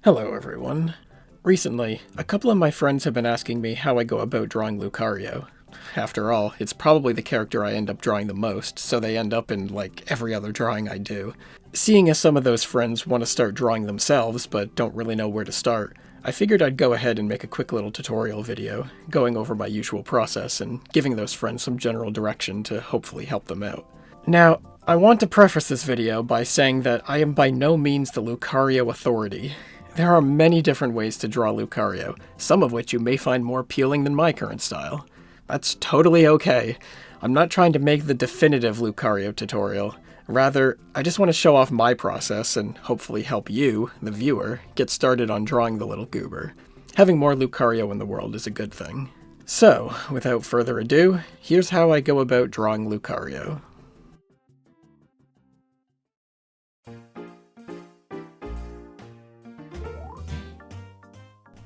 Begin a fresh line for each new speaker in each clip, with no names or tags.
Hello everyone. Recently, a couple of my friends have been asking me how I go about drawing Lucario. After all, it's probably the character I end up drawing the most, so they end up in, like, every other drawing I do. Seeing as some of those friends want to start drawing themselves, but don't really know where to start, I figured I'd go ahead and make a quick little tutorial video, going over my usual process and giving those friends some general direction to hopefully help them out. Now, I want to preface this video by saying that I am by no means the Lucario authority. There are many different ways to draw Lucario, some of which you may find more appealing than my current style. That's totally okay. I'm not trying to make the definitive Lucario tutorial. Rather, I just want to show off my process and hopefully help you, the viewer, get started on drawing the little goober. Having more Lucario in the world is a good thing. So, without further ado, here's how I go about drawing Lucario.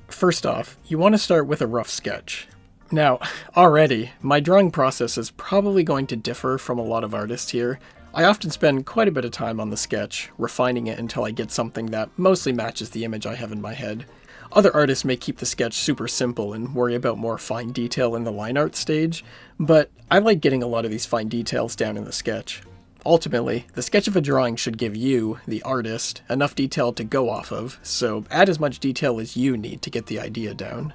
First off, you want to start with a rough sketch. Now, already, my drawing process is probably going to differ from a lot of artists here. I often spend quite a bit of time on the sketch, refining it until I get something that mostly matches the image I have in my head. Other artists may keep the sketch super simple and worry about more fine detail in the line art stage, but I like getting a lot of these fine details down in the sketch. Ultimately, the sketch of a drawing should give you, the artist, enough detail to go off of, so add as much detail as you need to get the idea down.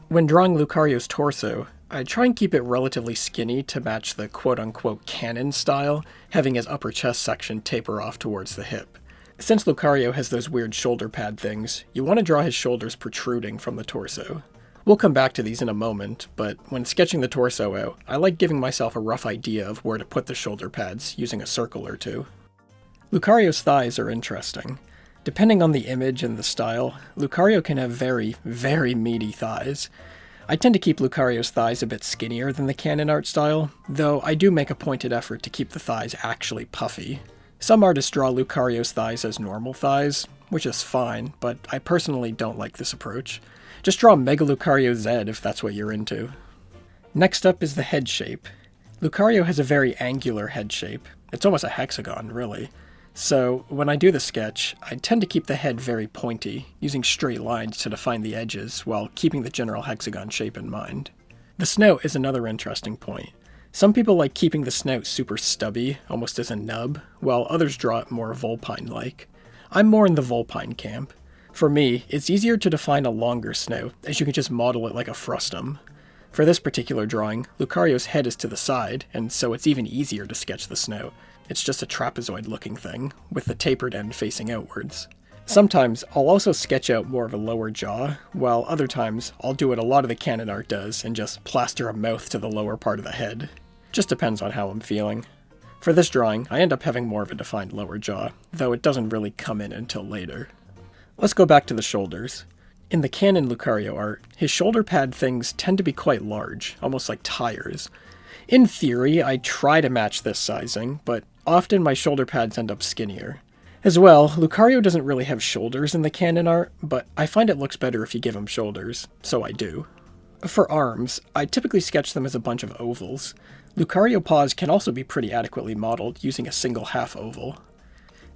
When drawing Lucario's torso, I try and keep it relatively skinny to match the quote-unquote canon style, having his upper chest section taper off towards the hip. Since Lucario has those weird shoulder pad things, you want to draw his shoulders protruding from the torso. We'll come back to these in a moment, but when sketching the torso out, I like giving myself a rough idea of where to put the shoulder pads, using a circle or two. Lucario's thighs are interesting. Depending on the image and the style, Lucario can have very, very meaty thighs. I tend to keep Lucario's thighs a bit skinnier than the canon art style, though I do make a pointed effort to keep the thighs actually puffy. Some artists draw Lucario's thighs as normal thighs, which is fine, but I personally don't like this approach. Just draw Mega Lucario Z if that's what you're into. Next up is the head shape. Lucario has a very angular head shape. It's almost a hexagon, really. So, when I do the sketch, I tend to keep the head very pointy, using straight lines to define the edges while keeping the general hexagon shape in mind. The snout is another interesting point. Some people like keeping the snout super stubby, almost as a nub, while others draw it more vulpine-like. I'm more in the vulpine camp. For me, it's easier to define a longer snout, as you can just model it like a frustum. For this particular drawing, Lucario's head is to the side, and so it's even easier to sketch the snout. It's just a trapezoid-looking thing, with the tapered end facing outwards. Sometimes, I'll also sketch out more of a lower jaw, while other times, I'll do what a lot of the canon art does, and just plaster a mouth to the lower part of the head. Just depends on how I'm feeling. For this drawing, I end up having more of a defined lower jaw, though it doesn't really come in until later. Let's go back to the shoulders. In the canon Lucario art, his shoulder pad things tend to be quite large, almost like tires. In theory, I try to match this sizing, but often my shoulder pads end up skinnier. As well, Lucario doesn't really have shoulders in the canon art, but I find it looks better if you give him shoulders, so I do. For arms, I typically sketch them as a bunch of ovals. Lucario paws can also be pretty adequately modeled using a single half oval.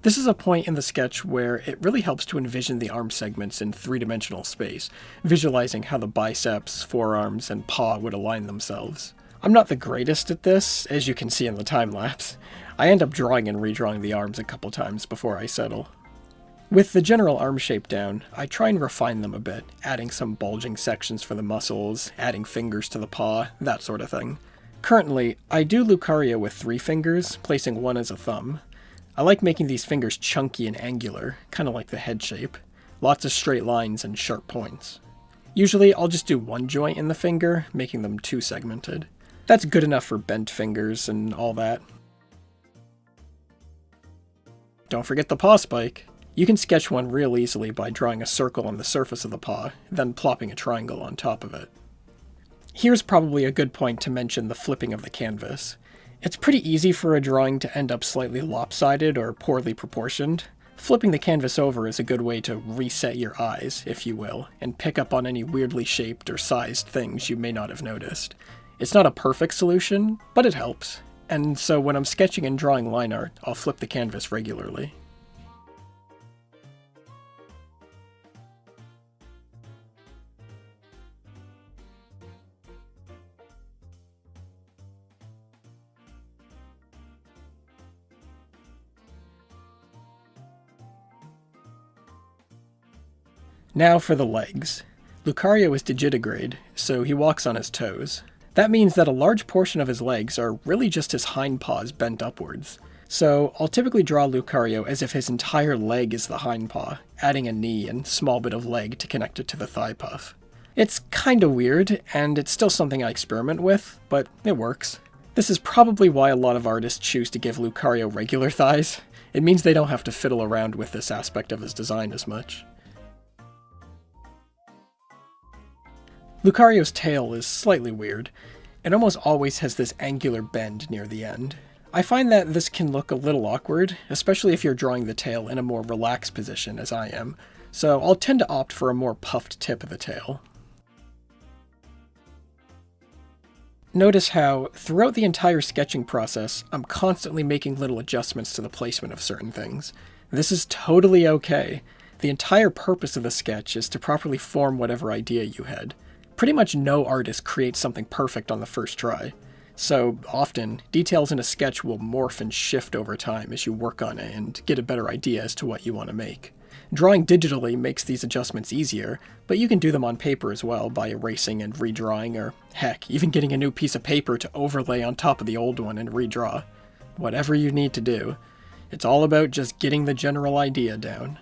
This is a point in the sketch where it really helps to envision the arm segments in three-dimensional space, visualizing how the biceps, forearms, and paw would align themselves. I'm not the greatest at this, as you can see in the time-lapse. I end up drawing and redrawing the arms a couple times before I settle. With the general arm shape down, I try and refine them a bit, adding some bulging sections for the muscles, adding fingers to the paw, that sort of thing. Currently, I do Lucario with 3 fingers, placing one as a thumb. I like making these fingers chunky and angular, kind of like the head shape. Lots of straight lines and sharp points. Usually, I'll just do one joint in the finger, making them 2-segmented. That's good enough for bent fingers and all that. Don't forget the paw spike. You can sketch one real easily by drawing a circle on the surface of the paw, then plopping a triangle on top of it. Here's probably a good point to mention the flipping of the canvas. It's pretty easy for a drawing to end up slightly lopsided or poorly proportioned. Flipping the canvas over is a good way to reset your eyes, if you will, and pick up on any weirdly shaped or sized things you may not have noticed. It's not a perfect solution, but it helps. And so when I'm sketching and drawing line art, I'll flip the canvas regularly. Now for the legs. Lucario is digitigrade, so he walks on his toes. That means that a large portion of his legs are really just his hind paws bent upwards. So I'll typically draw Lucario as if his entire leg is the hind paw, adding a knee and small bit of leg to connect it to the thigh puff. It's kinda weird, and it's still something I experiment with, but it works. This is probably why a lot of artists choose to give Lucario regular thighs. It means they don't have to fiddle around with this aspect of his design as much. Lucario's tail is slightly weird. It almost always has this angular bend near the end. I find that this can look a little awkward, especially if you're drawing the tail in a more relaxed position, as I am, so I'll tend to opt for a more puffed tip of the tail. Notice how, throughout the entire sketching process, I'm constantly making little adjustments to the placement of certain things. This is totally okay. The entire purpose of the sketch is to properly form whatever idea you had. Pretty much no artist creates something perfect on the first try. So often, details in a sketch will morph and shift over time as you work on it and get a better idea as to what you want to make. Drawing digitally makes these adjustments easier, but you can do them on paper as well by erasing and redrawing, or heck, even getting a new piece of paper to overlay on top of the old one and redraw. Whatever you need to do. It's all about just getting the general idea down.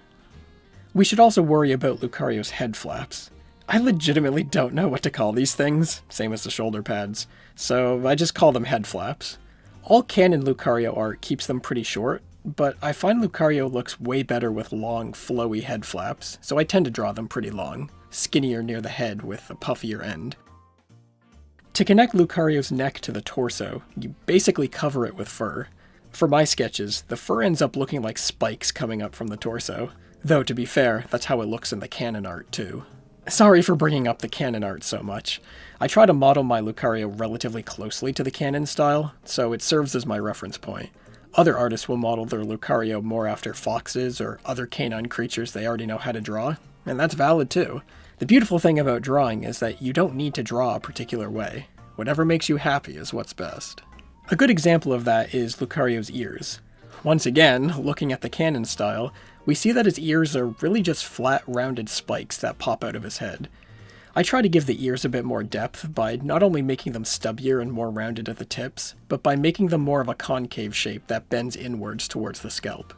We should also worry about Lucario's head flaps. I legitimately don't know what to call these things, same as the shoulder pads, so I just call them head flaps. All canon Lucario art keeps them pretty short, but I find Lucario looks way better with long, flowy head flaps, so I tend to draw them pretty long, skinnier near the head with a puffier end. To connect Lucario's neck to the torso, you basically cover it with fur. For my sketches, the fur ends up looking like spikes coming up from the torso, though to be fair, that's how it looks in the canon art too. Sorry for bringing up the canon art so much. I try to model my Lucario relatively closely to the canon style, so it serves as my reference point. Other artists will model their Lucario more after foxes or other canine creatures they already know how to draw, and that's valid too. The beautiful thing about drawing is that you don't need to draw a particular way. Whatever makes you happy is what's best. A good example of that is Lucario's ears. Once again, looking at the canon style, we see that his ears are really just flat, rounded spikes that pop out of his head. I try to give the ears a bit more depth by not only making them stubbier and more rounded at the tips, but by making them more of a concave shape that bends inwards towards the scalp.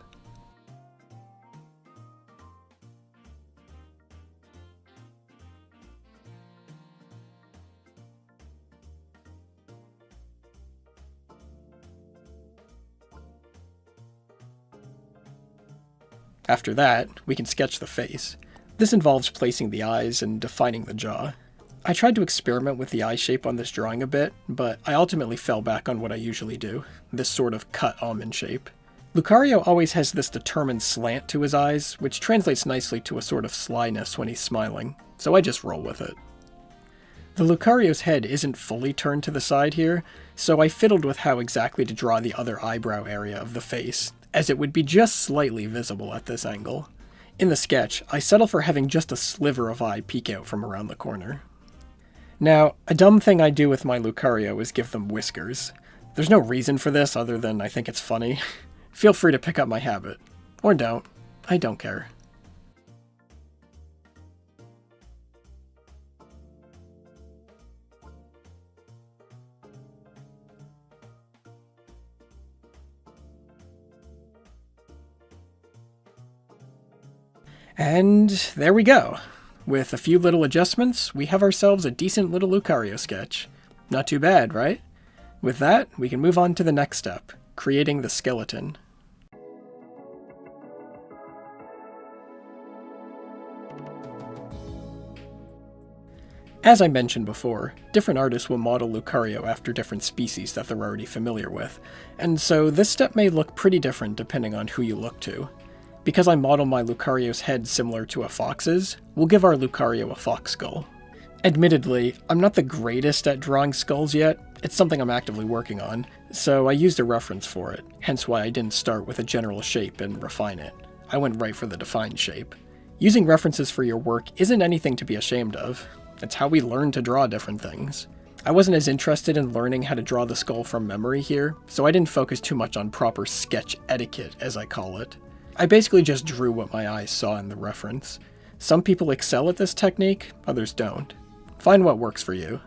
After that, we can sketch the face. This involves placing the eyes and defining the jaw. I tried to experiment with the eye shape on this drawing a bit, but I ultimately fell back on what I usually do, this sort of cut almond shape. Lucario always has this determined slant to his eyes, which translates nicely to a sort of slyness when he's smiling, so I just roll with it. The Lucario's head isn't fully turned to the side here, so I fiddled with how exactly to draw the other eyebrow area of the face, as it would be just slightly visible at this angle. In the sketch, I settle for having just a sliver of eye peek out from around the corner. Now, a dumb thing I do with my Lucario is give them whiskers. There's no reason for this other than I think it's funny. Feel free to pick up my habit. Or don't. I don't care. And there we go. With a few little adjustments, we have ourselves a decent little Lucario sketch. Not too bad, right? With that, we can move on to the next step, creating the skeleton. As I mentioned before, different artists will model Lucario after different species that they're already familiar with, and so this step may look pretty different depending on who you look to. Because I model my Lucario's head similar to a fox's, we'll give our Lucario a fox skull. Admittedly, I'm not the greatest at drawing skulls yet, it's something I'm actively working on, so I used a reference for it, hence why I didn't start with a general shape and refine it. I went right for the defined shape. Using references for your work isn't anything to be ashamed of. It's how we learn to draw different things. I wasn't as interested in learning how to draw the skull from memory here, so I didn't focus too much on proper sketch etiquette, as I call it. I basically just drew what my eyes saw in the reference. Some people excel at this technique, others don't. Find what works for you.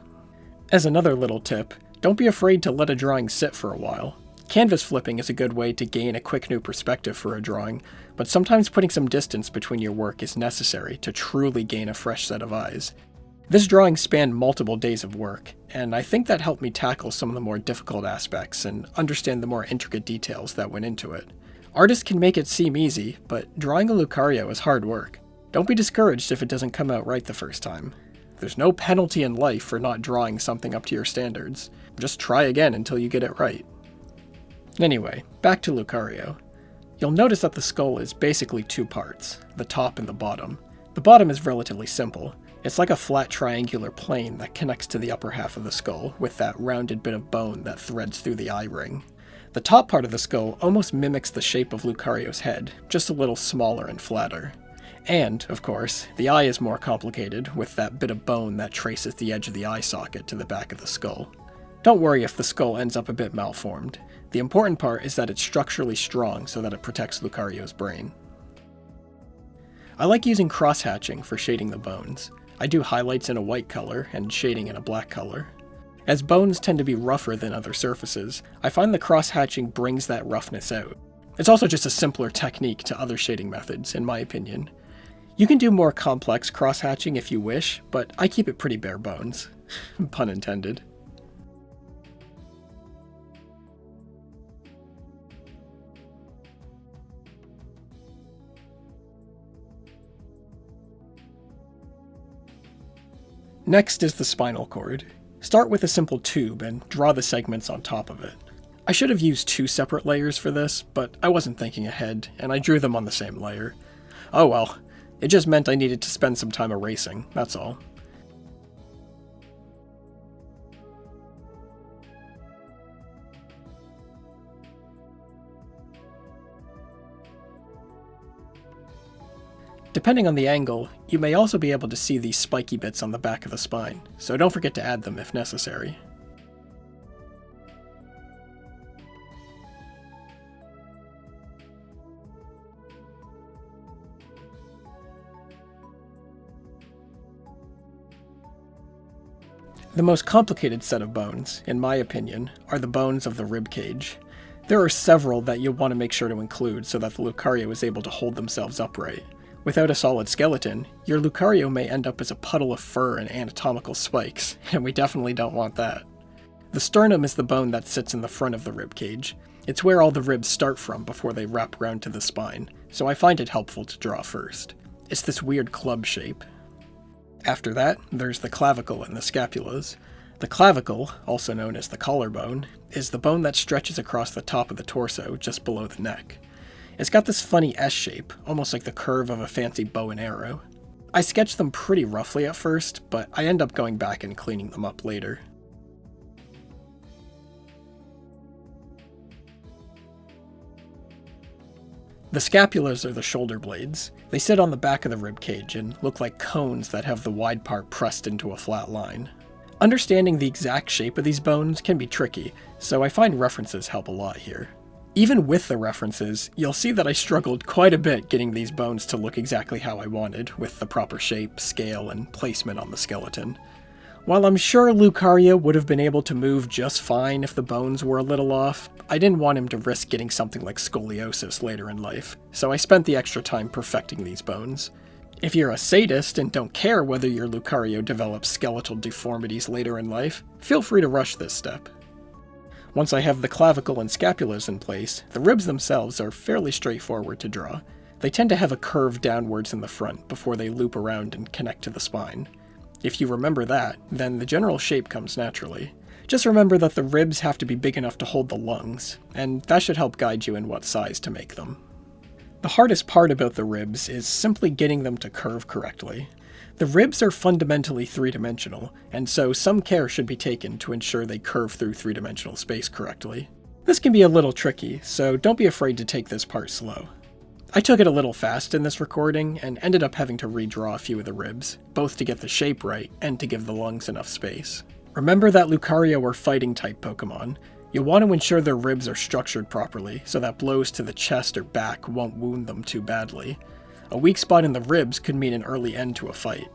As another little tip, don't be afraid to let a drawing sit for a while. Canvas flipping is a good way to gain a quick new perspective for a drawing, but sometimes putting some distance between your work is necessary to truly gain a fresh set of eyes. This drawing spanned multiple days of work, and I think that helped me tackle some of the more difficult aspects and understand the more intricate details that went into it. Artists can make it seem easy, but drawing a Lucario is hard work. Don't be discouraged if it doesn't come out right the first time. There's no penalty in life for not drawing something up to your standards. Just try again until you get it right. Anyway, back to Lucario. You'll notice that the skull is basically two parts, the top and the bottom. The bottom is relatively simple. It's like a flat triangular plane that connects to the upper half of the skull, with that rounded bit of bone that threads through the eye ring. The top part of the skull almost mimics the shape of Lucario's head, just a little smaller and flatter. And, of course, the eye is more complicated, with that bit of bone that traces the edge of the eye socket to the back of the skull. Don't worry if the skull ends up a bit malformed. The important part is that it's structurally strong so that it protects Lucario's brain. I like using cross-hatching for shading the bones. I do highlights in a white color and shading in a black color. As bones tend to be rougher than other surfaces, I find the cross-hatching brings that roughness out. It's also just a simpler technique to other shading methods, in my opinion. You can do more complex cross-hatching if you wish, but I keep it pretty bare bones. Pun intended. Next is the spinal cord. Start with a simple tube and draw the segments on top of it. I should have used two separate layers for this, but I wasn't thinking ahead, and I drew them on the same layer. Oh well, it just meant I needed to spend some time erasing, that's all. Depending on the angle, you may also be able to see these spiky bits on the back of the spine, so don't forget to add them if necessary. The most complicated set of bones, in my opinion, are the bones of the rib cage. There are several that you'll want to make sure to include so that the Lucario is able to hold themselves upright. Without a solid skeleton, your Lucario may end up as a puddle of fur and anatomical spikes, and we definitely don't want that. The sternum is the bone that sits in the front of the rib cage. It's where all the ribs start from before they wrap around to the spine, so I find it helpful to draw first. It's this weird club shape. After that, there's the clavicle and the scapulas. The clavicle, also known as the collarbone, is the bone that stretches across the top of the torso just below the neck. It's got this funny S shape, almost like the curve of a fancy bow and arrow. I sketched them pretty roughly at first, but I end up going back and cleaning them up later. The scapulas are the shoulder blades. They sit on the back of the rib cage and look like cones that have the wide part pressed into a flat line. Understanding the exact shape of these bones can be tricky, so I find references help a lot here. Even with the references, you'll see that I struggled quite a bit getting these bones to look exactly how I wanted, with the proper shape, scale, and placement on the skeleton. While I'm sure Lucario would have been able to move just fine if the bones were a little off, I didn't want him to risk getting something like scoliosis later in life, so I spent the extra time perfecting these bones. If you're a sadist and don't care whether your Lucario develops skeletal deformities later in life, feel free to rush this step. Once I have the clavicle and scapulas in place, the ribs themselves are fairly straightforward to draw. They tend to have a curve downwards in the front before they loop around and connect to the spine. If you remember that, then the general shape comes naturally. Just remember that the ribs have to be big enough to hold the lungs, and that should help guide you in what size to make them. The hardest part about the ribs is simply getting them to curve correctly. The ribs are fundamentally three-dimensional, and so some care should be taken to ensure they curve through three-dimensional space correctly. This can be a little tricky, so don't be afraid to take this part slow. I took it a little fast in this recording, and ended up having to redraw a few of the ribs, both to get the shape right and to give the lungs enough space. Remember that Lucario are fighting-type Pokemon. You'll want to ensure their ribs are structured properly, so that blows to the chest or back won't wound them too badly. A weak spot in the ribs could mean an early end to a fight.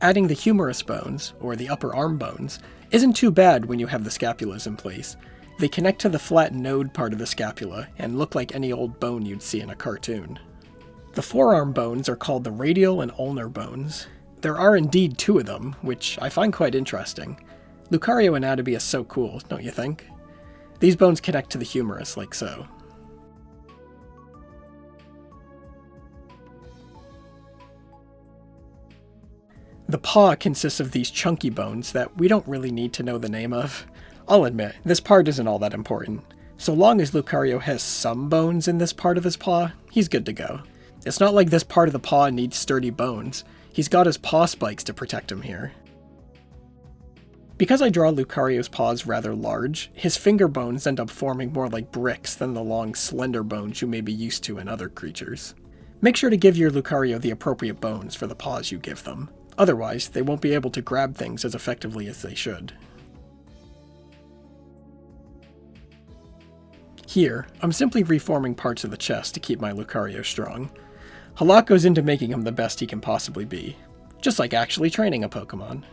Adding the humerus bones, or the upper arm bones, isn't too bad when you have the scapulas in place. They connect to the flat node part of the scapula and look like any old bone you'd see in a cartoon. The forearm bones are called the radial and ulnar bones. There are indeed 2 of them, which I find quite interesting. Lucario anatomy is so cool, don't you think? These bones connect to the humerus like so. The paw consists of these chunky bones that we don't really need to know the name of. I'll admit, this part isn't all that important. So long as Lucario has some bones in this part of his paw, he's good to go. It's not like this part of the paw needs sturdy bones. He's got his paw spikes to protect him here. Because I draw Lucario's paws rather large, his finger bones end up forming more like bricks than the long, slender bones you may be used to in other creatures. Make sure to give your Lucario the appropriate bones for the paws you give them. Otherwise, they won't be able to grab things as effectively as they should. Here, I'm simply reforming parts of the chest to keep my Lucario strong. A lot goes into making him the best he can possibly be, just like actually training a Pokemon.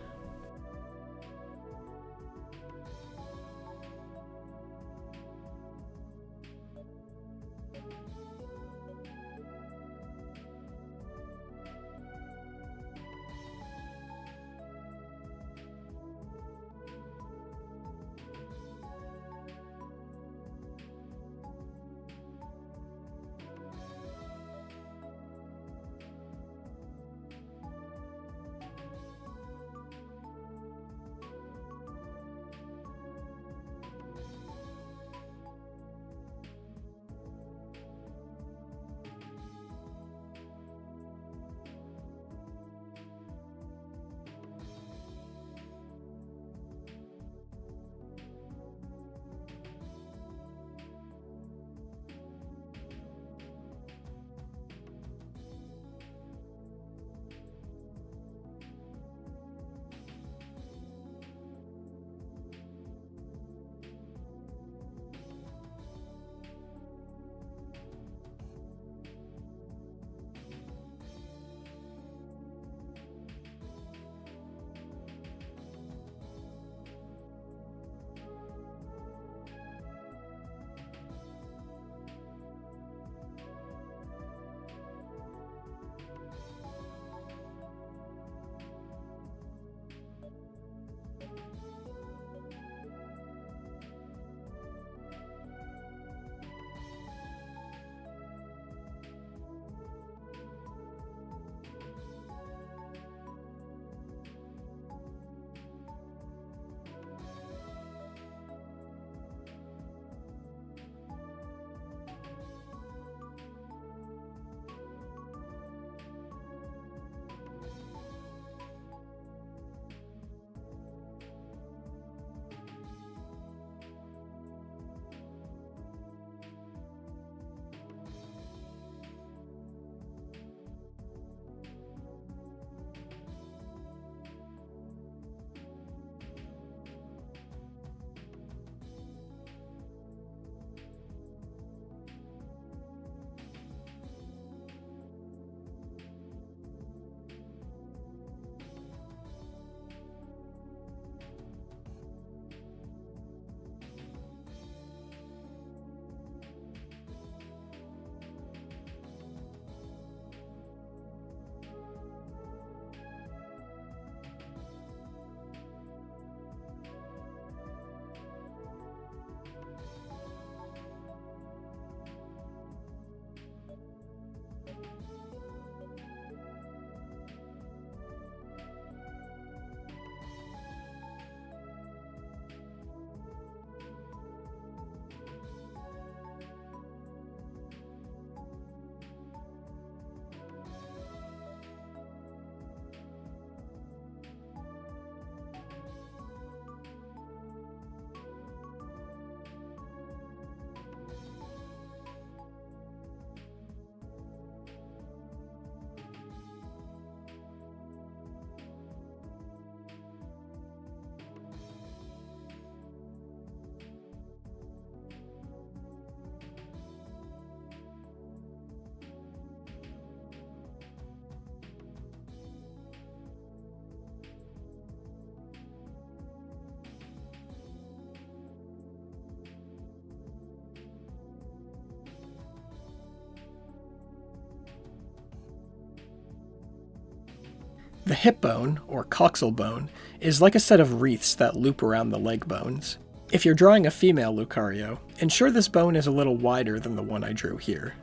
The hip bone, or coxal bone, is like a set of wreaths that loop around the leg bones. If you're drawing a female Lucario, ensure this bone is a little wider than the one I drew here.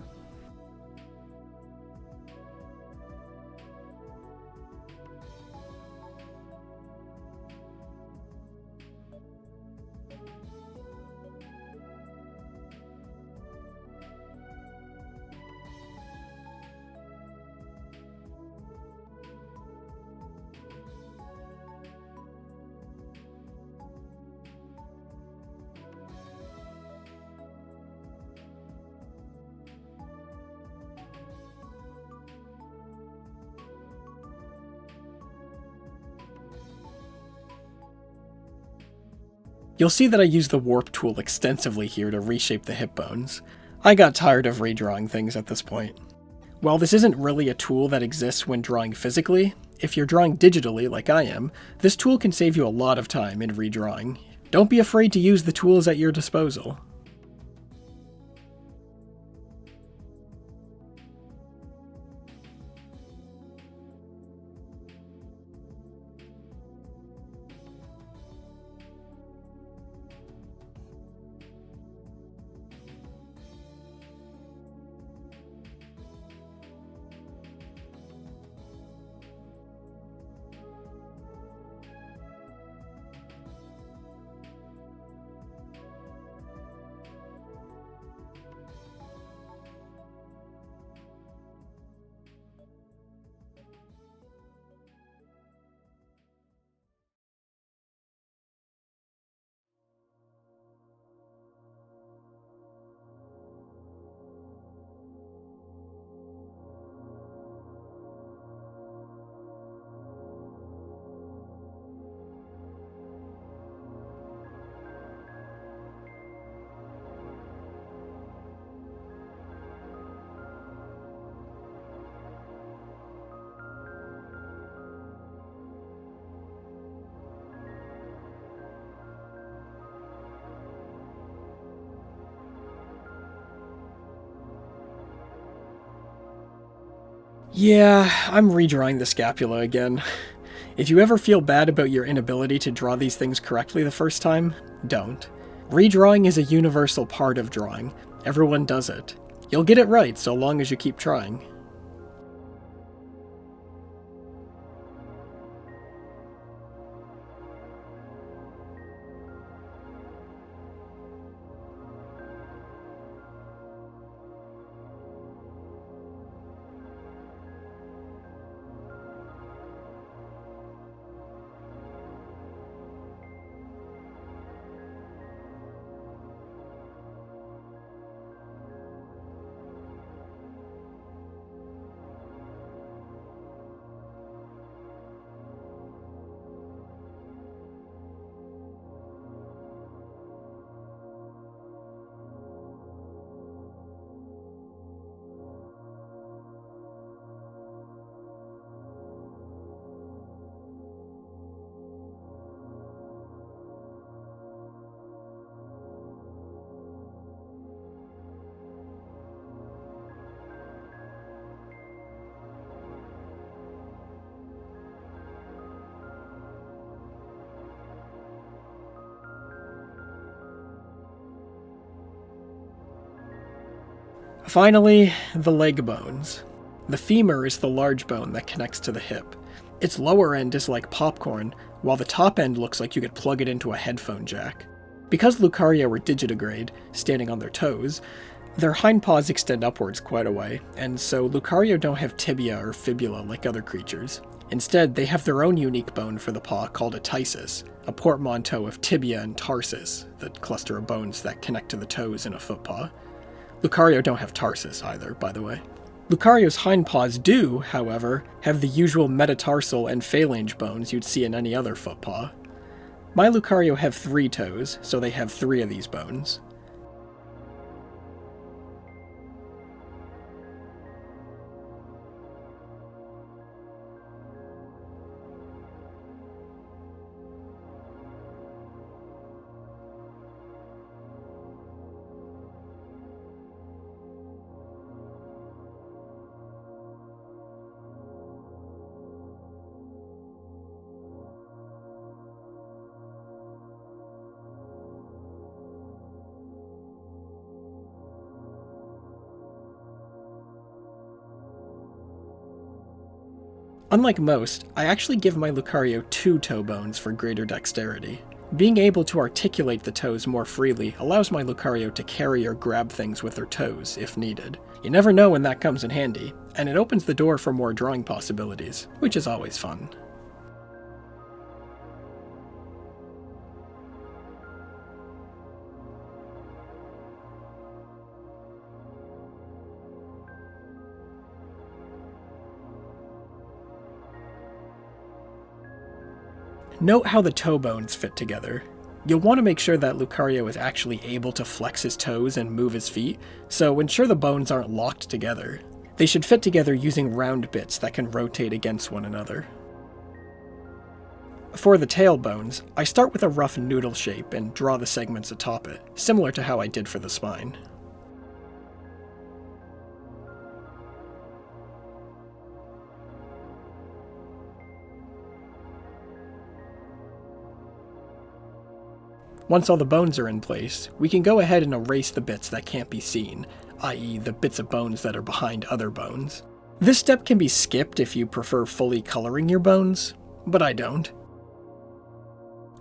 You'll see that I use the warp tool extensively here to reshape the hip bones. I got tired of redrawing things at this point. While this isn't really a tool that exists when drawing physically, if you're drawing digitally like I am, this tool can save you a lot of time in redrawing. Don't be afraid to use the tools at your disposal. Yeah, I'm redrawing the scapula again. If you ever feel bad about your inability to draw these things correctly the first time, don't. Redrawing is a universal part of drawing. Everyone does it. You'll get it right so long as you keep trying. Finally, the leg bones. The femur is the large bone that connects to the hip. Its lower end is like popcorn, while the top end looks like you could plug it into a headphone jack. Because Lucario were digitigrade, standing on their toes, their hindpaws extend upwards quite a way, and so Lucario don't have tibia or fibula like other creatures. Instead, they have their own unique bone for the paw called a ptysis, a portmanteau of tibia and tarsus, the cluster of bones that connect to the toes in a footpaw. Lucario don't have tarsus either, by the way. Lucario's hindpaws do, however, have the usual metatarsal and phalange bones you'd see in any other footpaw. My Lucario have 3 toes, so they have 3 of these bones. Unlike most, I actually give my Lucario 2 toe bones for greater dexterity. Being able to articulate the toes more freely allows my Lucario to carry or grab things with their toes, if needed. You never know when that comes in handy, and it opens the door for more drawing possibilities, which is always fun. Note how the toe bones fit together. You'll want to make sure that Lucario is actually able to flex his toes and move his feet, so ensure the bones aren't locked together. They should fit together using round bits that can rotate against one another. For the tail bones, I start with a rough noodle shape and draw the segments atop it, similar to how I did for the spine. Once all the bones are in place, we can go ahead and erase the bits that can't be seen, i.e. the bits of bones that are behind other bones. This step can be skipped if you prefer fully coloring your bones, but I don't.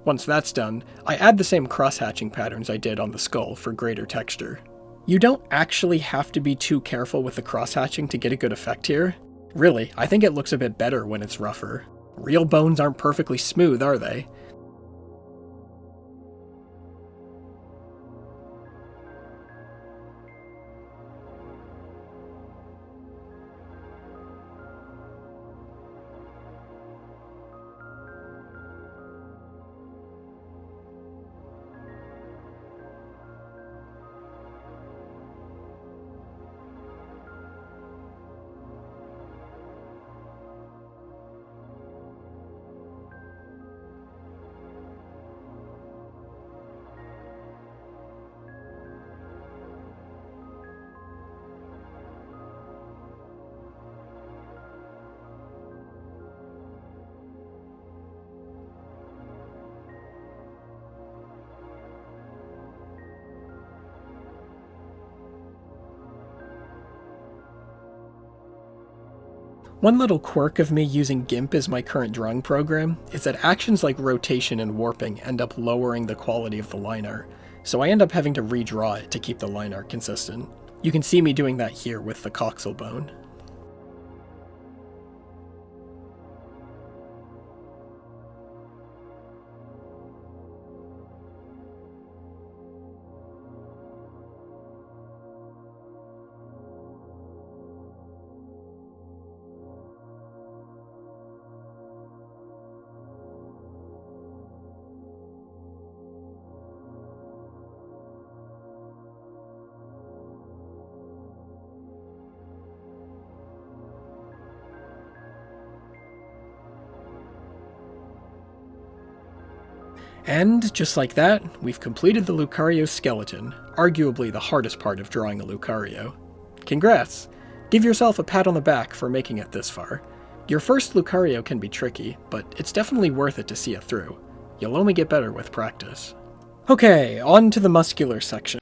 Once that's done, I add the same cross-hatching patterns I did on the skull for greater texture. You don't actually have to be too careful with the cross-hatching to get a good effect here. Really, I think it looks a bit better when it's rougher. Real bones aren't perfectly smooth, are they? One little quirk of me using GIMP as my current drawing program is that actions like rotation and warping end up lowering the quality of the line art, so I end up having to redraw it to keep the line art consistent. You can see me doing that here with the coxal bone. And, just like that, we've completed the Lucario skeleton, arguably the hardest part of drawing a Lucario. Congrats! Give yourself a pat on the back for making it this far. Your first Lucario can be tricky, but it's definitely worth it to see it through. You'll only get better with practice. Okay, on to the muscular section.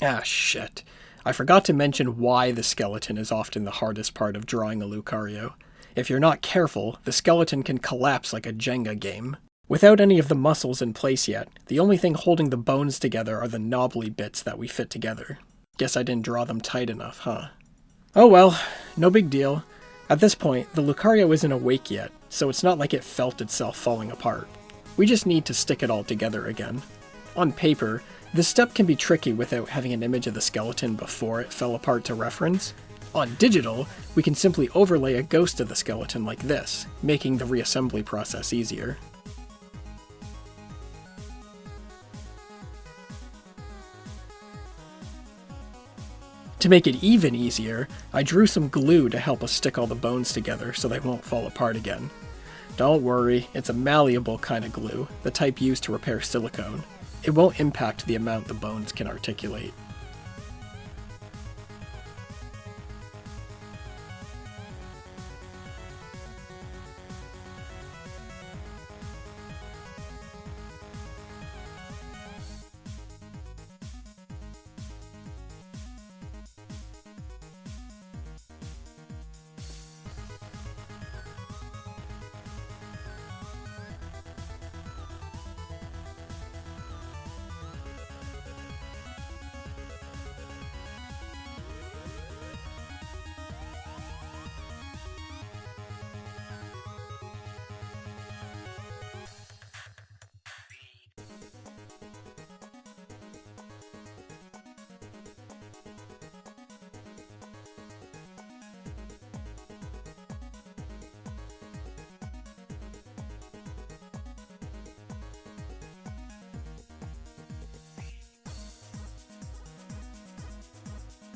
Ah, shit. I forgot to mention why the skeleton is often the hardest part of drawing a Lucario. If you're not careful, the skeleton can collapse like a Jenga game. Without any of the muscles in place yet, the only thing holding the bones together are the knobbly bits that we fit together. Guess I didn't draw them tight enough, huh? Oh well, no big deal. At this point, the Lucario isn't awake yet, so it's not like it felt itself falling apart. We just need to stick it all together again. On paper, this step can be tricky without having an image of the skeleton before it fell apart to reference. On digital, we can simply overlay a ghost of the skeleton like this, making the reassembly process easier. To make it even easier, I drew some glue to help us stick all the bones together so they won't fall apart again. Don't worry, it's a malleable kind of glue, the type used to repair silicone. It won't impact the amount the bones can articulate.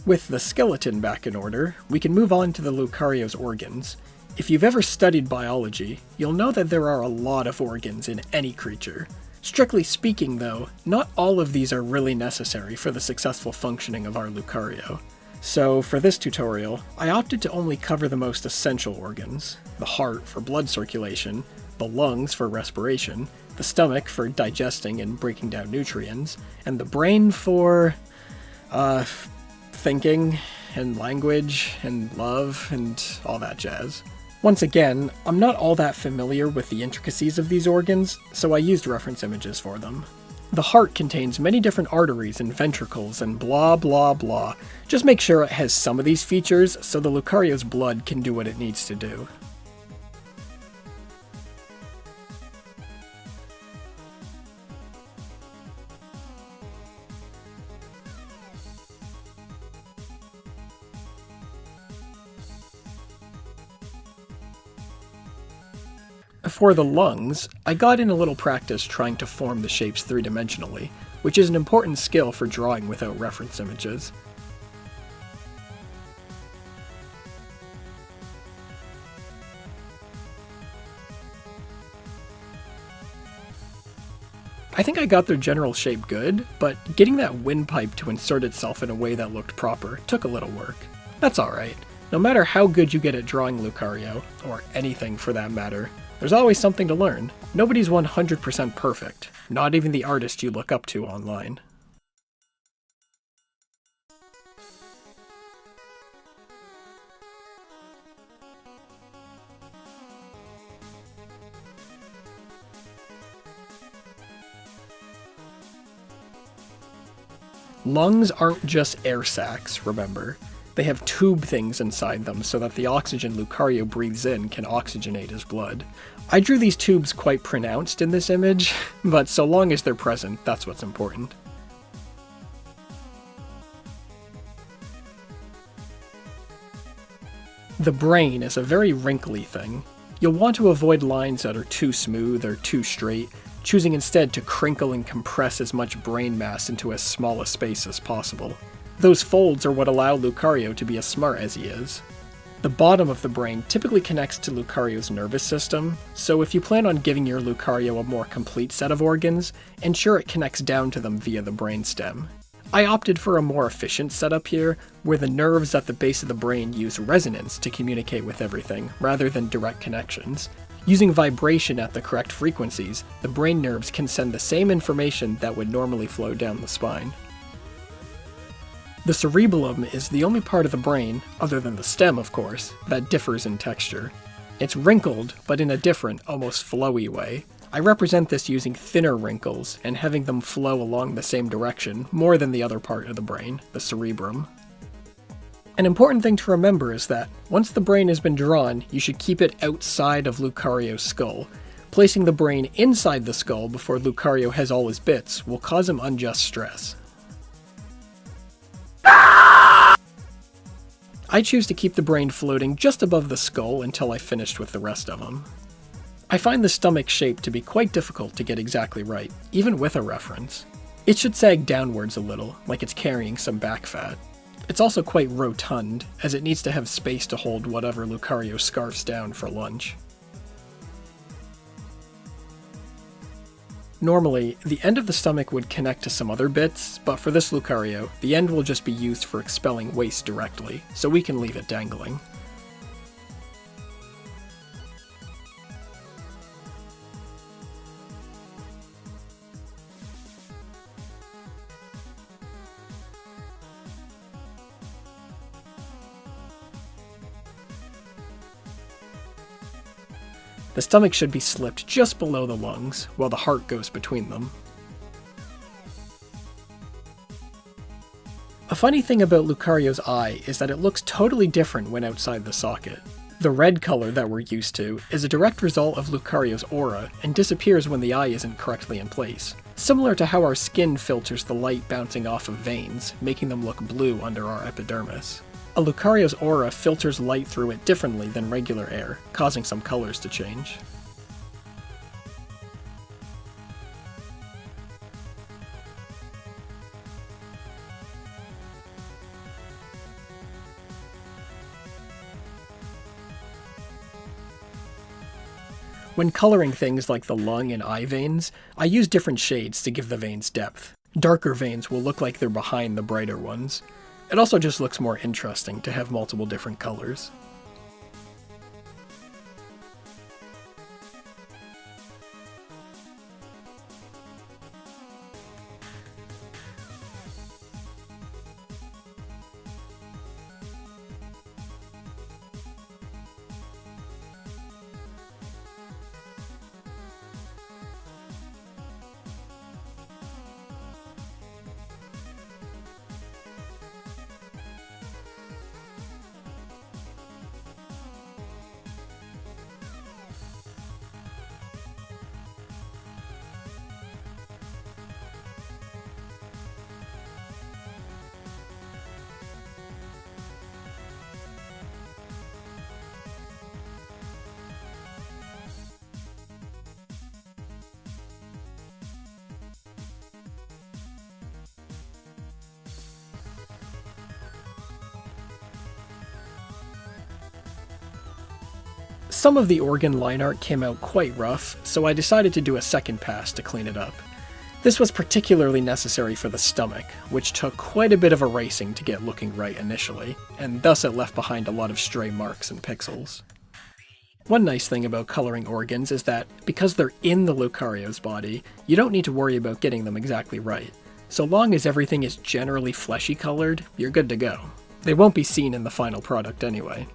With the skeleton back in order, we can move on to the Lucario's organs. If you've ever studied biology, you'll know that there are a lot of organs in any creature. Strictly speaking, though, not all of these are really necessary for the successful functioning of our Lucario. So, for this tutorial, I opted to only cover the most essential organs: the heart for blood circulation, the lungs for respiration, the stomach for digesting and breaking down nutrients, and the brain for, thinking, and language, and love, and all that jazz. Once again, I'm not all that familiar with the intricacies of these organs, so I used reference images for them. The heart contains many different arteries and ventricles and blah blah blah. Just make sure it has some of these features so the Lucario's blood can do what it needs to do. For the lungs, I got in a little practice trying to form the shapes three-dimensionally, which is an important skill for drawing without reference images. I think I got their general shape good, but getting that windpipe to insert itself in a way that looked proper took a little work. That's alright. No matter how good you get at drawing Lucario, or anything for that matter, there's always something to learn. Nobody's 100% perfect, not even the artist you look up to online. Lungs aren't just air sacs, remember. They have tube things inside them so that the oxygen Lucario breathes in can oxygenate his blood. I drew these tubes quite pronounced in this image, but so long as they're present, that's what's important. The brain is a very wrinkly thing. You'll want to avoid lines that are too smooth or too straight, choosing instead to crinkle and compress as much brain mass into as small a space as possible. Those folds are what allow Lucario to be as smart as he is. The bottom of the brain typically connects to Lucario's nervous system, so if you plan on giving your Lucario a more complete set of organs, ensure it connects down to them via the brainstem. I opted for a more efficient setup here, where the nerves at the base of the brain use resonance to communicate with everything, rather than direct connections. Using vibration at the correct frequencies, the brain nerves can send the same information that would normally flow down the spine. The cerebellum is the only part of the brain, other than the stem of course, that differs in texture. It's wrinkled, but in a different, almost flowy way. I represent this using thinner wrinkles and having them flow along the same direction more than the other part of the brain, the cerebrum. An important thing to remember is that, once the brain has been drawn, you should keep it outside of Lucario's skull. Placing the brain inside the skull before Lucario has all his bits will cause him unjust stress. I choose to keep the brain floating just above the skull until I finished with the rest of them. I find the stomach shape to be quite difficult to get exactly right, even with a reference. It should sag downwards a little, like it's carrying some back fat. It's also quite rotund, as it needs to have space to hold whatever Lucario scarfs down for lunch. Normally, the end of the stomach would connect to some other bits, but for this Lucario, the end will just be used for expelling waste directly, so we can leave it dangling. The stomach should be slipped just below the lungs, while the heart goes between them. A funny thing about Lucario's eye is that it looks totally different when outside the socket. The red color that we're used to is a direct result of Lucario's aura and disappears when the eye isn't correctly in place, similar to how our skin filters the light bouncing off of veins, making them look blue under our epidermis. A Lucario's aura filters light through it differently than regular air, causing some colors to change. When coloring things like the lung and eye veins, I use different shades to give the veins depth. Darker veins will look like they're behind the brighter ones. It also just looks more interesting to have multiple different colors. Some of the organ line art came out quite rough, so I decided to do a second pass to clean it up. This was particularly necessary for the stomach, which took quite a bit of erasing to get looking right initially, and thus it left behind a lot of stray marks and pixels. One nice thing about coloring organs is that, because they're in the Lucario's body, you don't need to worry about getting them exactly right. So long as everything is generally fleshy colored, you're good to go. They won't be seen in the final product anyway.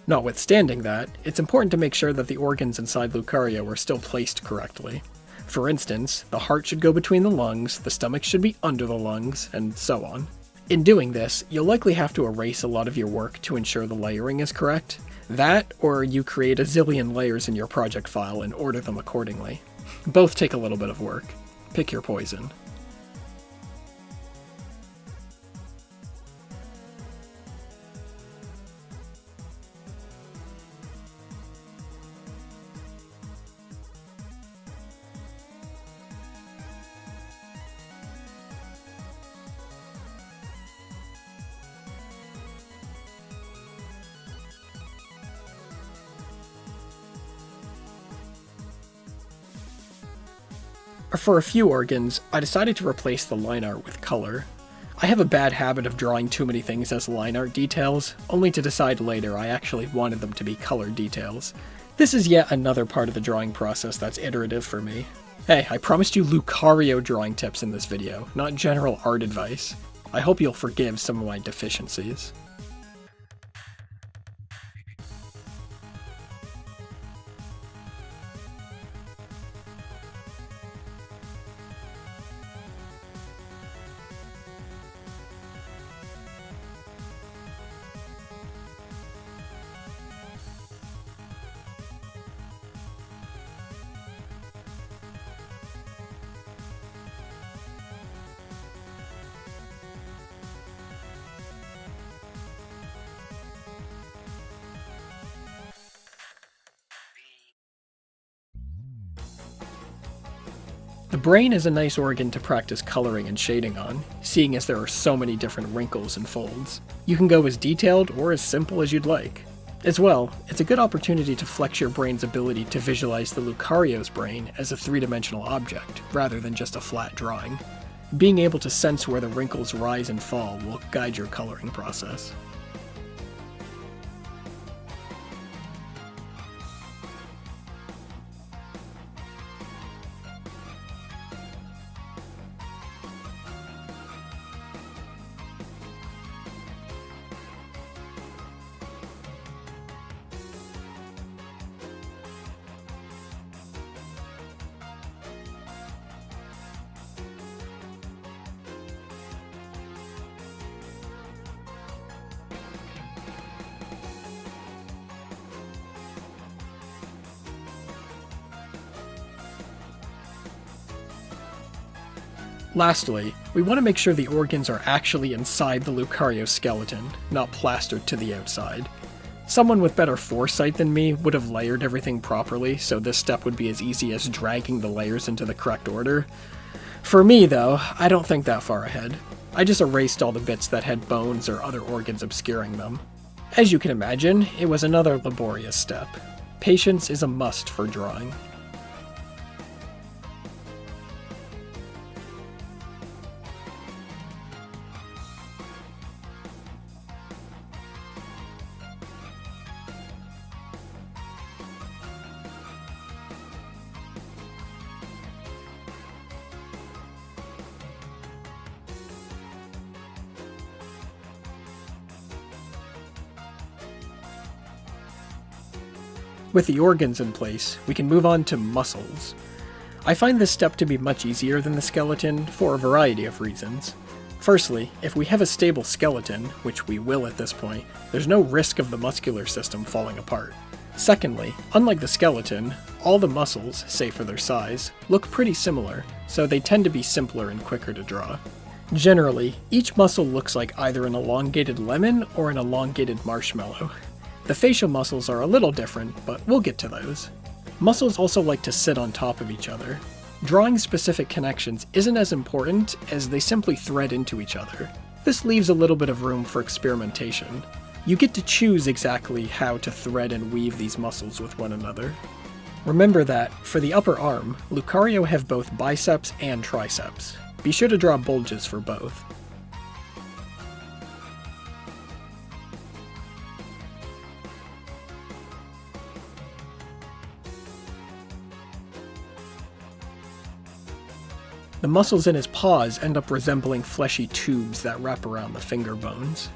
Notwithstanding that, it's important to make sure that the organs inside Lucario are still placed correctly. For instance, the heart should go between the lungs, the stomach should be under the lungs, and so on. In doing this, you'll likely have to erase a lot of your work to ensure the layering is correct. That, or you create a zillion layers in your project file and order them accordingly. Both take a little bit of work. Pick your poison. For a few organs, I decided to replace the line art with color. I have a bad habit of drawing too many things as line art details, only to decide later I actually wanted them to be colored details. This is yet another part of the drawing process that's iterative for me. Hey, I promised you Lucario drawing tips in this video, not general art advice. I hope you'll forgive some of my deficiencies. The brain is a nice organ to practice coloring and shading on, seeing as there are so many different wrinkles and folds. You can go as detailed or as simple as you'd like. As well, it's a good opportunity to flex your brain's ability to visualize the Lucario's brain as a three-dimensional object, rather than just a flat drawing. Being able to sense where the wrinkles rise and fall will guide your coloring process. Lastly, we want to make sure the organs are actually inside the Lucario skeleton, not plastered to the outside. Someone with better foresight than me would have layered everything properly, so this step would be as easy as dragging the layers into the correct order. For me, though, I don't think that far ahead. I just erased all the bits that had bones or other organs obscuring them. As you can imagine, it was another laborious step. Patience is a must for drawing. With the organs in place, we can move on to muscles. I find this step to be much easier than the skeleton for a variety of reasons. Firstly, if we have a stable skeleton, which we will at this point, there's no risk of the muscular system falling apart. Secondly, unlike the skeleton, all the muscles, save for their size, look pretty similar, so they tend to be simpler and quicker to draw. Generally, each muscle looks like either an elongated lemon or an elongated marshmallow. The facial muscles are a little different, but we'll get to those. Muscles also like to sit on top of each other. Drawing specific connections isn't as important as they simply thread into each other. This leaves a little bit of room for experimentation. You get to choose exactly how to thread and weave these muscles with one another. Remember that, for the upper arm, Lucario have both biceps and triceps. Be sure to draw bulges for both. The muscles in his paws end up resembling fleshy tubes that wrap around the finger bones.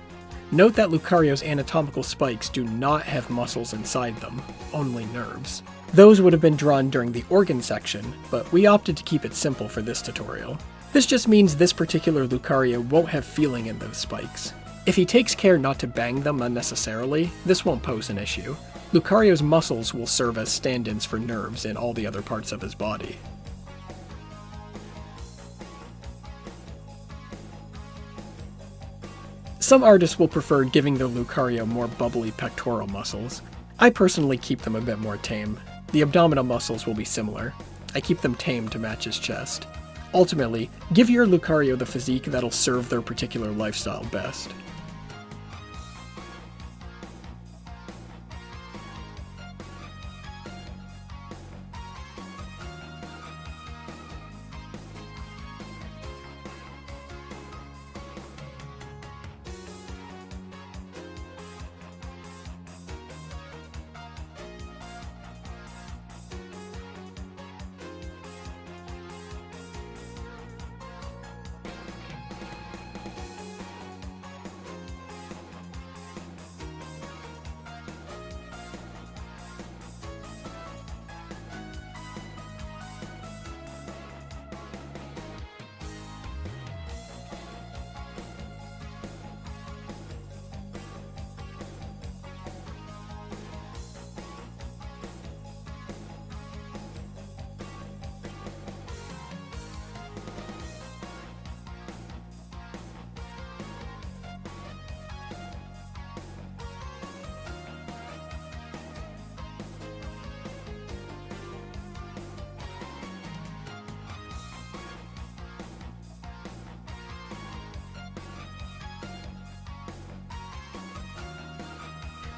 Note that Lucario's anatomical spikes do not have muscles inside them, only nerves. Those would have been drawn during the organ section, but we opted to keep it simple for this tutorial. This just means this particular Lucario won't have feeling in those spikes. If he takes care not to bang them unnecessarily, this won't pose an issue. Lucario's muscles will serve as stand-ins for nerves in all the other parts of his body. Some artists will prefer giving their Lucario more bubbly pectoral muscles. I personally keep them a bit more tame. The abdominal muscles will be similar. I keep them tame to match his chest. Ultimately, give your Lucario the physique that'll serve their particular lifestyle best.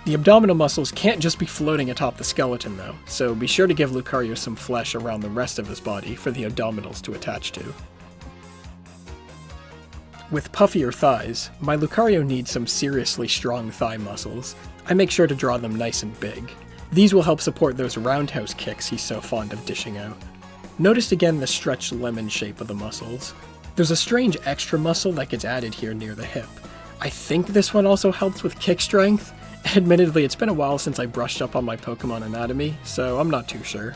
The abdominal muscles can't just be floating atop the skeleton though, so be sure to give Lucario some flesh around the rest of his body for the abdominals to attach to. With puffier thighs, my Lucario needs some seriously strong thigh muscles. I make sure to draw them nice and big. These will help support those roundhouse kicks he's so fond of dishing out. Notice again the stretched lemon shape of the muscles. There's a strange extra muscle that gets added here near the hip. I think this one also helps with kick strength. Admittedly, it's been a while since I brushed up on my Pokemon anatomy, so I'm not too sure.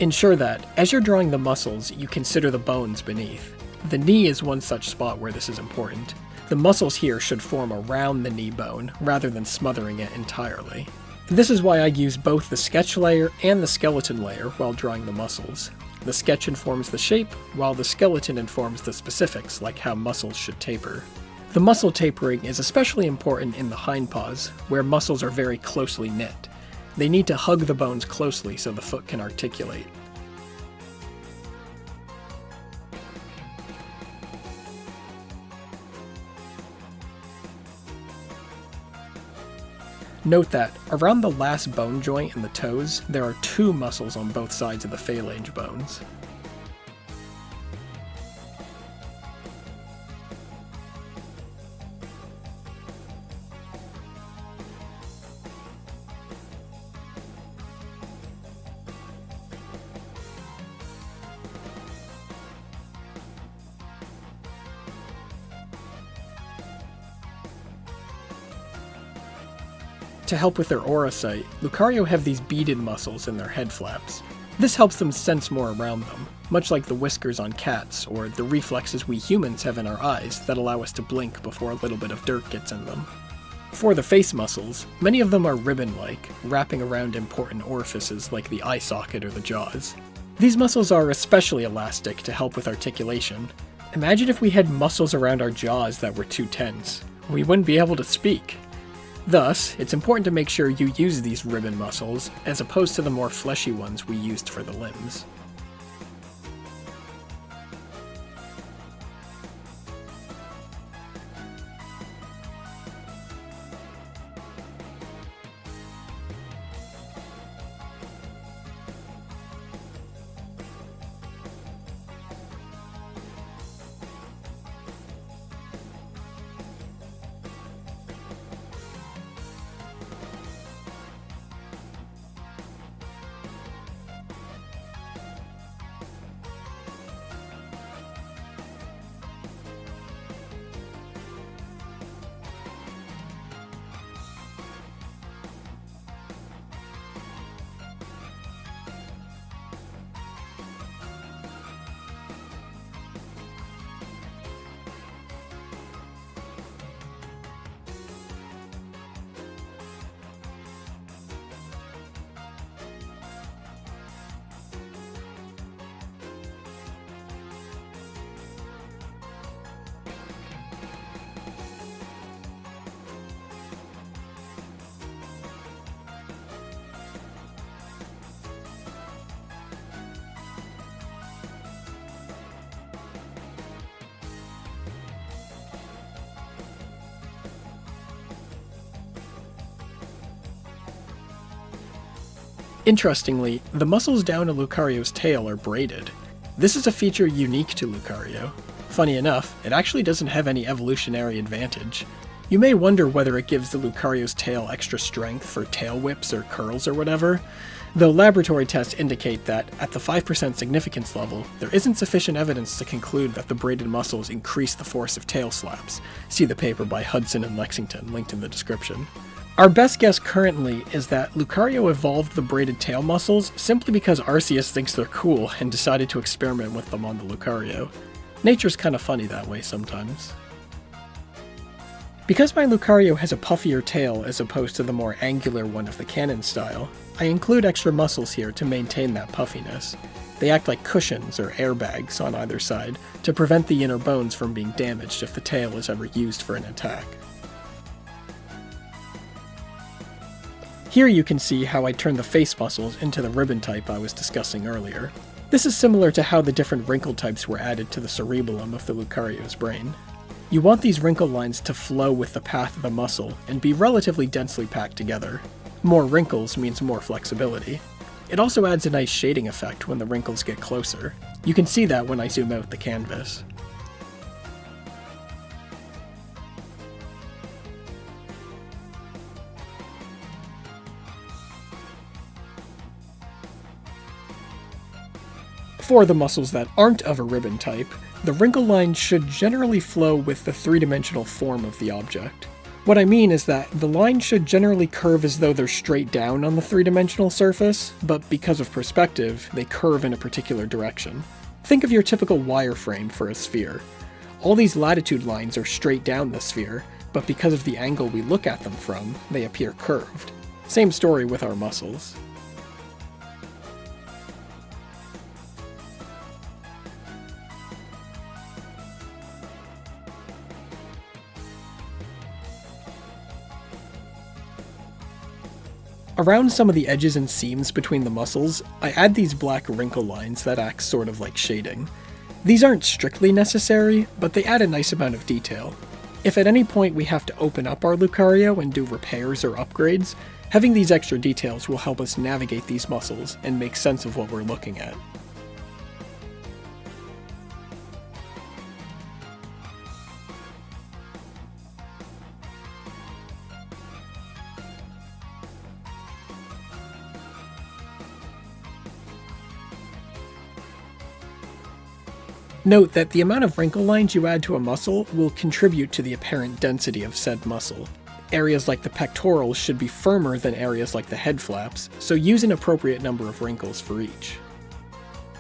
Ensure that, as you're drawing the muscles, you consider the bones beneath. The knee is one such spot where this is important. The muscles here should form around the knee bone, rather than smothering it entirely. This is why I use both the sketch layer and the skeleton layer while drawing the muscles. The sketch informs the shape, while the skeleton informs the specifics, like how muscles should taper. The muscle tapering is especially important in the hindpaws, where muscles are very closely knit. They need to hug the bones closely so the foot can articulate. Note that, around the last bone joint in the toes, there are two muscles on both sides of the phalange bones. To help with their aura sight, Lucario have these beaded muscles in their head flaps. This helps them sense more around them, much like the whiskers on cats or the reflexes we humans have in our eyes that allow us to blink before a little bit of dirt gets in them. For the face muscles, many of them are ribbon-like, wrapping around important orifices like the eye socket or the jaws. These muscles are especially elastic to help with articulation. Imagine if we had muscles around our jaws that were too tense. We wouldn't be able to speak. Thus, it's important to make sure you use these ribbon muscles, as opposed to the more fleshy ones we used for the limbs. Interestingly, the muscles down a Lucario's tail are braided. This is a feature unique to Lucario. Funny enough, it actually doesn't have any evolutionary advantage. You may wonder whether it gives the Lucario's tail extra strength for tail whips or curls or whatever, though laboratory tests indicate that, at the 5% significance level, there isn't sufficient evidence to conclude that the braided muscles increase the force of tail slaps. See the paper by Hudson and Lexington, linked in the description. Our best guess currently is that Lucario evolved the braided tail muscles simply because Arceus thinks they're cool and decided to experiment with them on the Lucario. Nature's kinda funny that way sometimes. Because my Lucario has a puffier tail as opposed to the more angular one of the canon style, I include extra muscles here to maintain that puffiness. They act like cushions or airbags on either side to prevent the inner bones from being damaged if the tail is ever used for an attack. Here you can see how I turned the face muscles into the ribbon type I was discussing earlier. This is similar to how the different wrinkle types were added to the cerebellum of the Lucario's brain. You want these wrinkle lines to flow with the path of the muscle and be relatively densely packed together. More wrinkles means more flexibility. It also adds a nice shading effect when the wrinkles get closer. You can see that when I zoom out the canvas. For the muscles that aren't of a ribbon type, the wrinkle lines should generally flow with the three-dimensional form of the object. What I mean is that the lines should generally curve as though they're straight down on the three-dimensional surface, but because of perspective, they curve in a particular direction. Think of your typical wireframe for a sphere. All these latitude lines are straight down the sphere, but because of the angle we look at them from, they appear curved. Same story with our muscles. Around some of the edges and seams between the muscles, I add these black wrinkle lines that act sort of like shading. These aren't strictly necessary, but they add a nice amount of detail. If at any point we have to open up our Lucario and do repairs or upgrades, having these extra details will help us navigate these muscles and make sense of what we're looking at. Note that the amount of wrinkle lines you add to a muscle will contribute to the apparent density of said muscle. Areas like the pectorals should be firmer than areas like the head flaps, so use an appropriate number of wrinkles for each.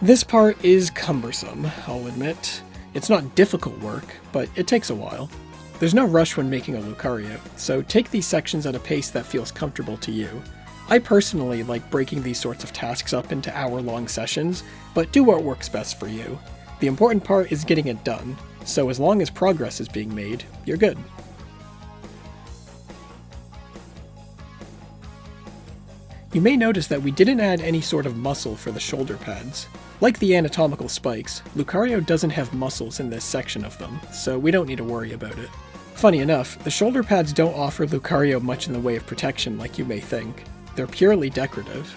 This part is cumbersome, I'll admit. It's not difficult work, but it takes a while. There's no rush when making a Lucario, so take these sections at a pace that feels comfortable to you. I personally like breaking these sorts of tasks up into hour-long sessions, but do what works best for you. The important part is getting it done, so as long as progress is being made, you're good. You may notice that we didn't add any sort of muscle for the shoulder pads. Like the anatomical spikes, Lucario doesn't have muscles in this section of them, so we don't need to worry about it. Funny enough, the shoulder pads don't offer Lucario much in the way of protection like you may think. They're purely decorative.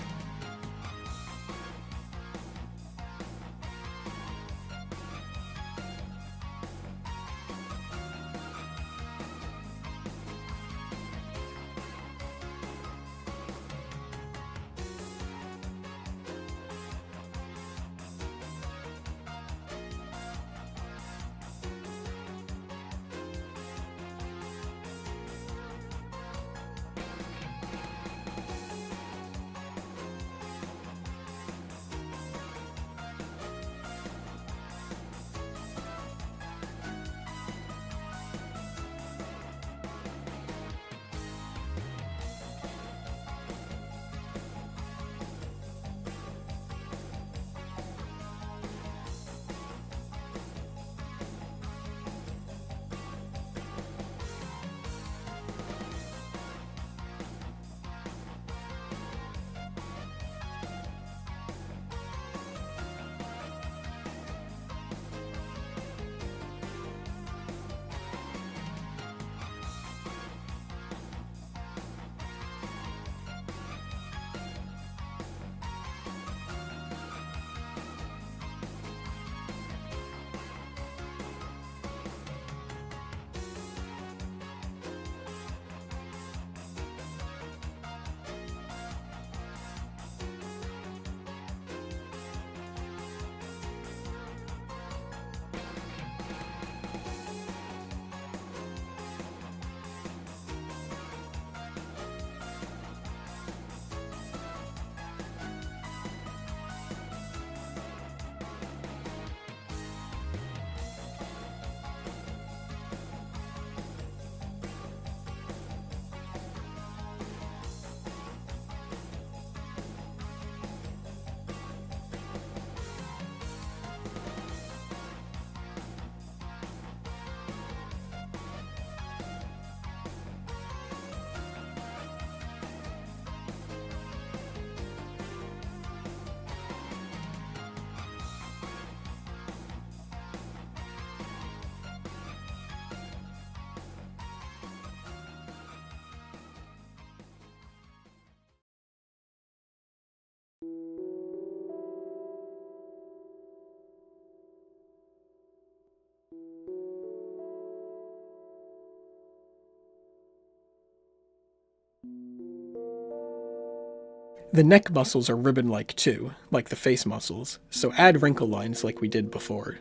The neck muscles are ribbon-like too, like the face muscles, so add wrinkle lines like we did before.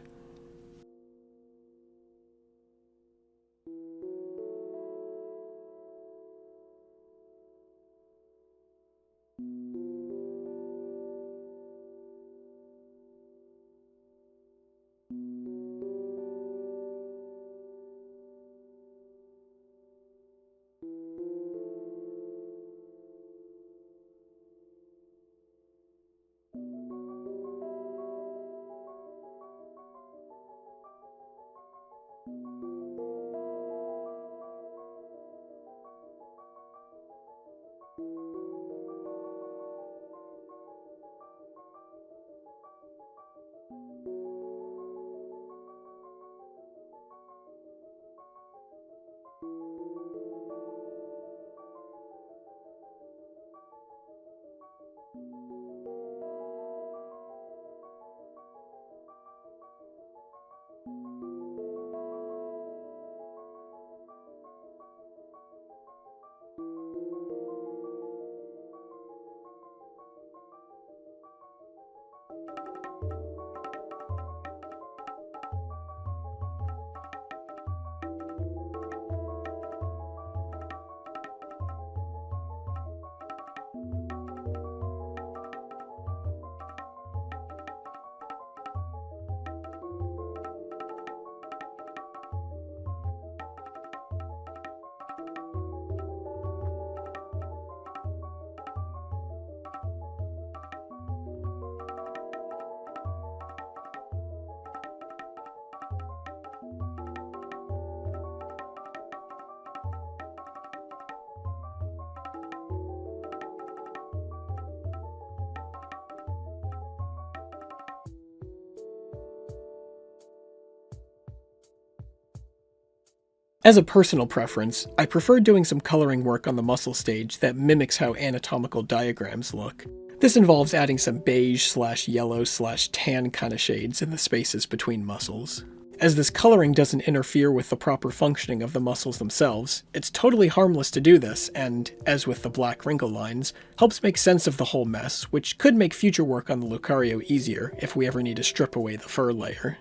As a personal preference, I prefer doing some coloring work on the muscle stage that mimics how anatomical diagrams look. This involves adding some beige/yellow/tan kind of shades in the spaces between muscles. As this coloring doesn't interfere with the proper functioning of the muscles themselves, it's totally harmless to do this and, as with the black wrinkle lines, helps make sense of the whole mess, which could make future work on the Lucario easier if we ever need to strip away the fur layer.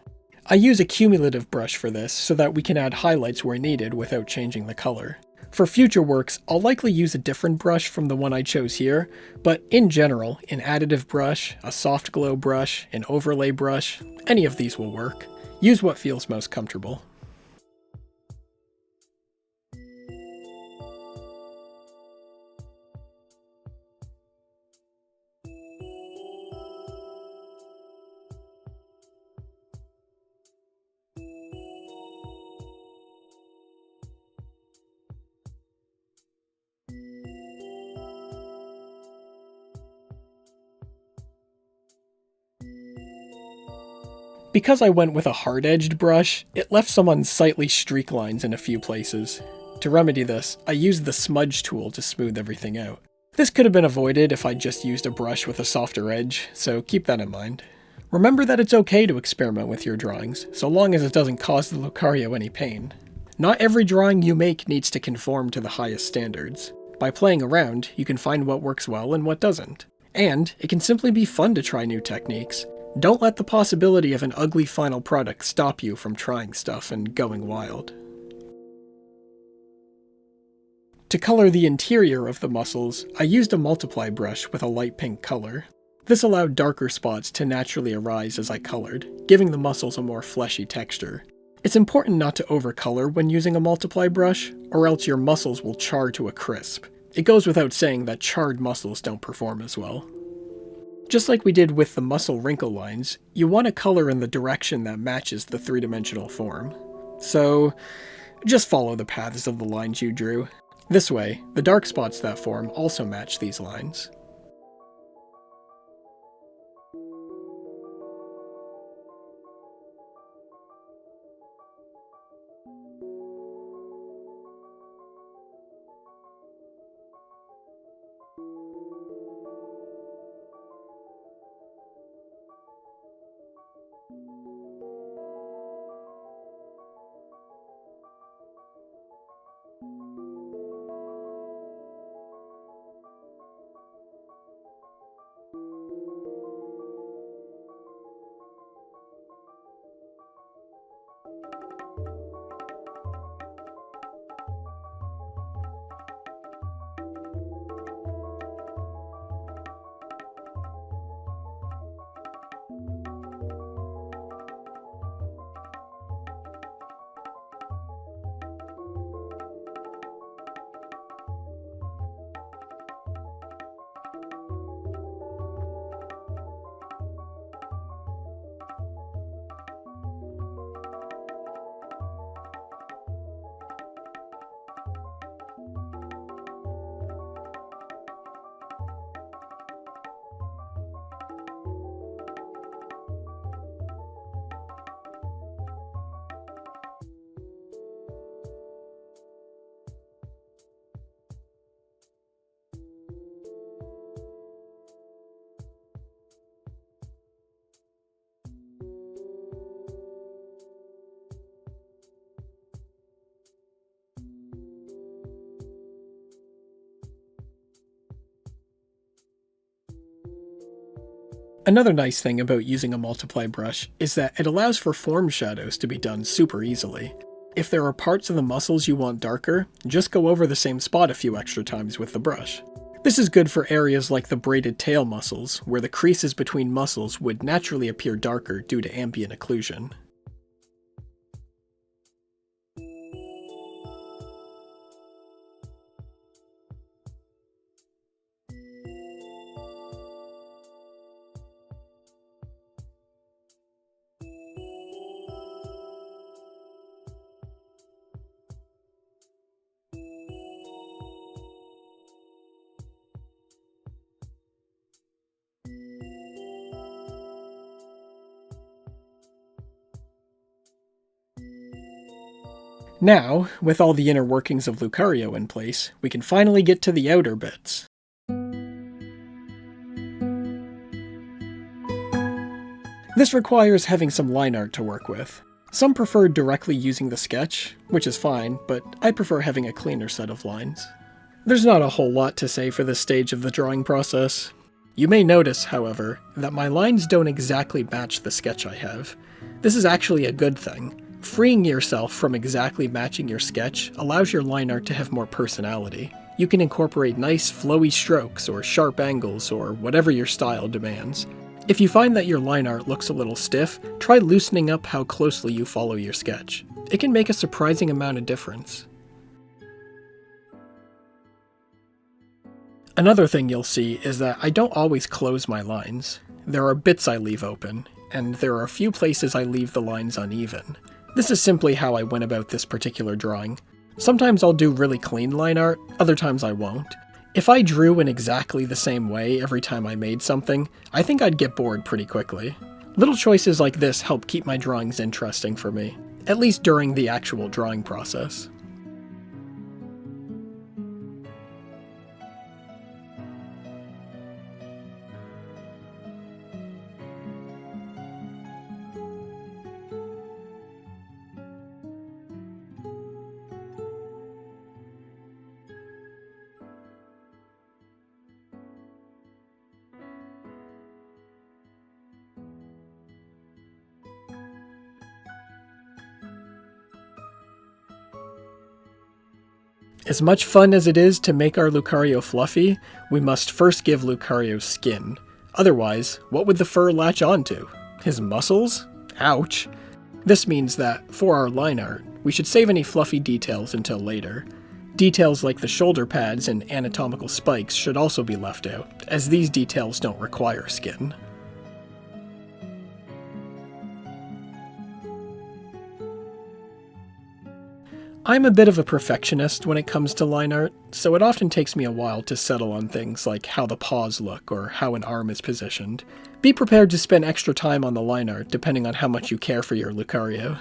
I use a cumulative brush for this so that we can add highlights where needed without changing the color. For future works, I'll likely use a different brush from the one I chose here, but in general, an additive brush, a soft glow brush, an overlay brush, any of these will work. Use what feels most comfortable. Because I went with a hard-edged brush, it left some unsightly streak lines in a few places. To remedy this, I used the smudge tool to smooth everything out. This could have been avoided if I just used a brush with a softer edge, so keep that in mind. Remember that it's okay to experiment with your drawings, so long as it doesn't cause the Lucario any pain. Not every drawing you make needs to conform to the highest standards. By playing around, you can find what works well and what doesn't. And it can simply be fun to try new techniques. Don't let the possibility of an ugly final product stop you from trying stuff and going wild. To color the interior of the muscles, I used a multiply brush with a light pink color. This allowed darker spots to naturally arise as I colored, giving the muscles a more fleshy texture. It's important not to overcolor when using a multiply brush, or else your muscles will char to a crisp. It goes without saying that charred muscles don't perform as well. Just like we did with the muscle wrinkle lines, you want to color in the direction that matches the three-dimensional form. So, just follow the paths of the lines you drew. This way, the dark spots that form also match these lines. Another nice thing about using a multiply brush is that it allows for form shadows to be done super easily. If there are parts of the muscles you want darker, just go over the same spot a few extra times with the brush. This is good for areas like the braided tail muscles, where the creases between muscles would naturally appear darker due to ambient occlusion. Now, with all the inner workings of Lucario in place, we can finally get to the outer bits. This requires having some line art to work with. Some prefer directly using the sketch, which is fine, but I prefer having a cleaner set of lines. There's not a whole lot to say for this stage of the drawing process. You may notice, however, that my lines don't exactly match the sketch I have. This is actually a good thing. Freeing yourself from exactly matching your sketch allows your line art to have more personality. You can incorporate nice flowy strokes or sharp angles or whatever your style demands. If you find that your line art looks a little stiff, try loosening up how closely you follow your sketch. It can make a surprising amount of difference. Another thing you'll see is that I don't always close my lines. There are bits I leave open, and there are a few places I leave the lines uneven. This is simply how I went about this particular drawing. Sometimes I'll do really clean line art, other times I won't. If I drew in exactly the same way every time I made something, I think I'd get bored pretty quickly. Little choices like this help keep my drawings interesting for me, at least during the actual drawing process. As much fun as it is to make our Lucario fluffy, we must first give Lucario skin. Otherwise, what would the fur latch onto? His muscles? Ouch. This means that, for our line art, we should save any fluffy details until later. Details like the shoulder pads and anatomical spikes should also be left out, as these details don't require skin. I'm a bit of a perfectionist when it comes to line art, so it often takes me a while to settle on things like how the paws look or how an arm is positioned. Be prepared to spend extra time on the line art depending on how much you care for your Lucario.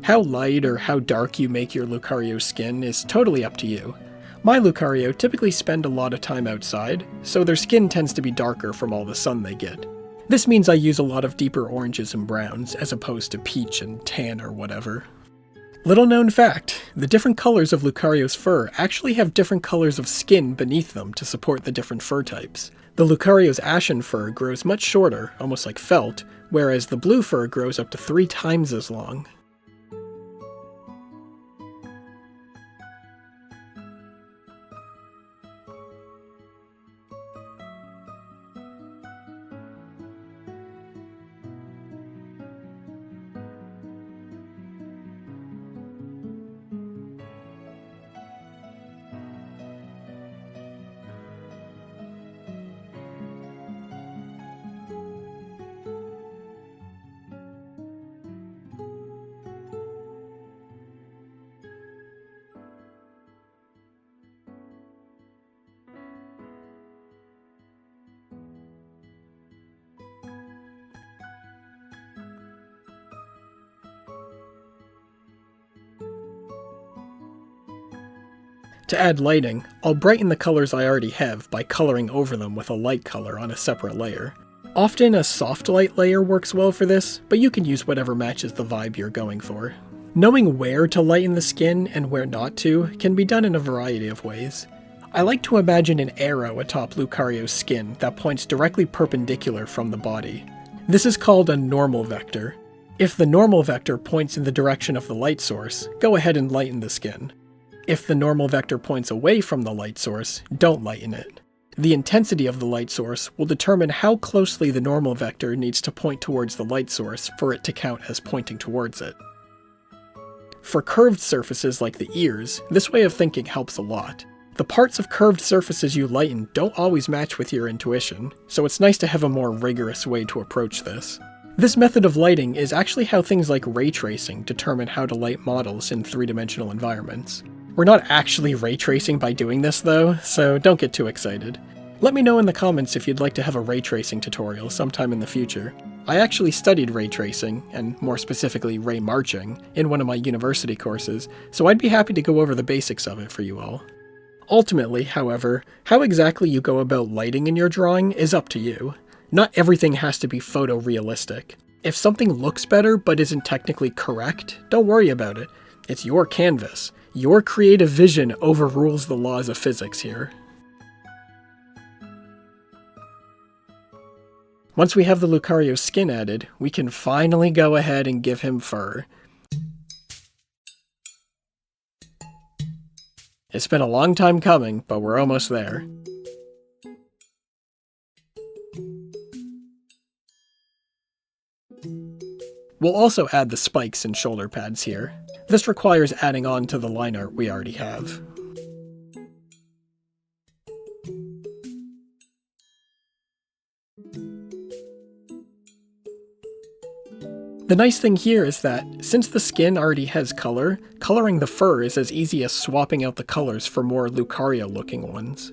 How light or how dark you make your Lucario skin is totally up to you. My Lucario typically spend a lot of time outside, so their skin tends to be darker from all the sun they get. This means I use a lot of deeper oranges and browns, as opposed to peach and tan or whatever. Little known fact, the different colors of Lucario's fur actually have different colors of skin beneath them to support the different fur types. The Lucario's ashen fur grows much shorter, almost like felt, whereas the blue fur grows up to 3 times as long. To add lighting, I'll brighten the colors I already have by coloring over them with a light color on a separate layer. Often a soft light layer works well for this, but you can use whatever matches the vibe you're going for. Knowing where to lighten the skin and where not to can be done in a variety of ways. I like to imagine an arrow atop Lucario's skin that points directly perpendicular from the body. This is called a normal vector. If the normal vector points in the direction of the light source, go ahead and lighten the skin. If the normal vector points away from the light source, don't lighten it. The intensity of the light source will determine how closely the normal vector needs to point towards the light source for it to count as pointing towards it. For curved surfaces like the ears, this way of thinking helps a lot. The parts of curved surfaces you lighten don't always match with your intuition, so it's nice to have a more rigorous way to approach this. This method of lighting is actually how things like ray tracing determine how to light models in three-dimensional environments. We're not actually ray tracing by doing this though, so don't get too excited. Let me know in the comments if you'd like to have a ray tracing tutorial sometime in the future. I actually studied ray tracing, and more specifically ray marching, in one of my university courses, so I'd be happy to go over the basics of it for you all. Ultimately, however, how exactly you go about lighting in your drawing is up to you. Not everything has to be photorealistic. If something looks better but isn't technically correct, don't worry about it. It's your canvas. Your creative vision overrules the laws of physics here. Once we have the Lucario skin added, we can finally go ahead and give him fur. It's been a long time coming, but we're almost there. We'll also add the spikes and shoulder pads here. This requires adding on to the line art we already have. The nice thing here is that, since the skin already has color, coloring the fur is as easy as swapping out the colors for more Lucario-looking ones.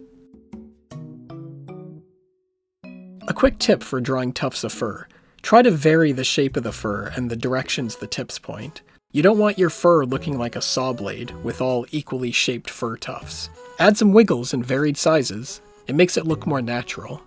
A quick tip for drawing tufts of fur. Try to vary the shape of the fur and the directions the tips point. You don't want your fur looking like a saw blade with all equally shaped fur tufts. Add some wiggles in varied sizes. It makes it look more natural.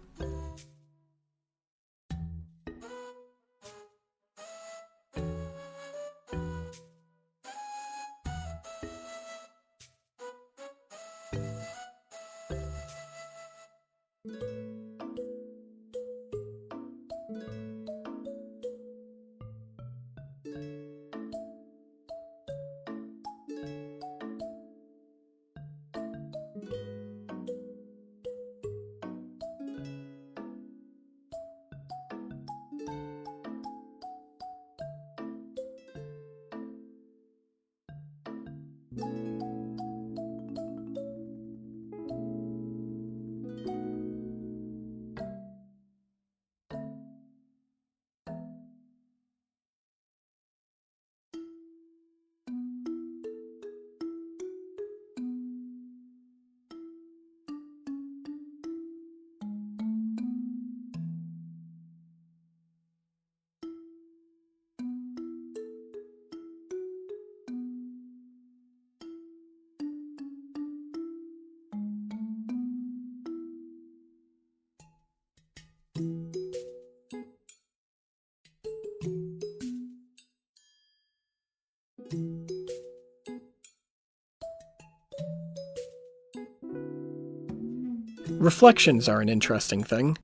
Reflections are an interesting thing.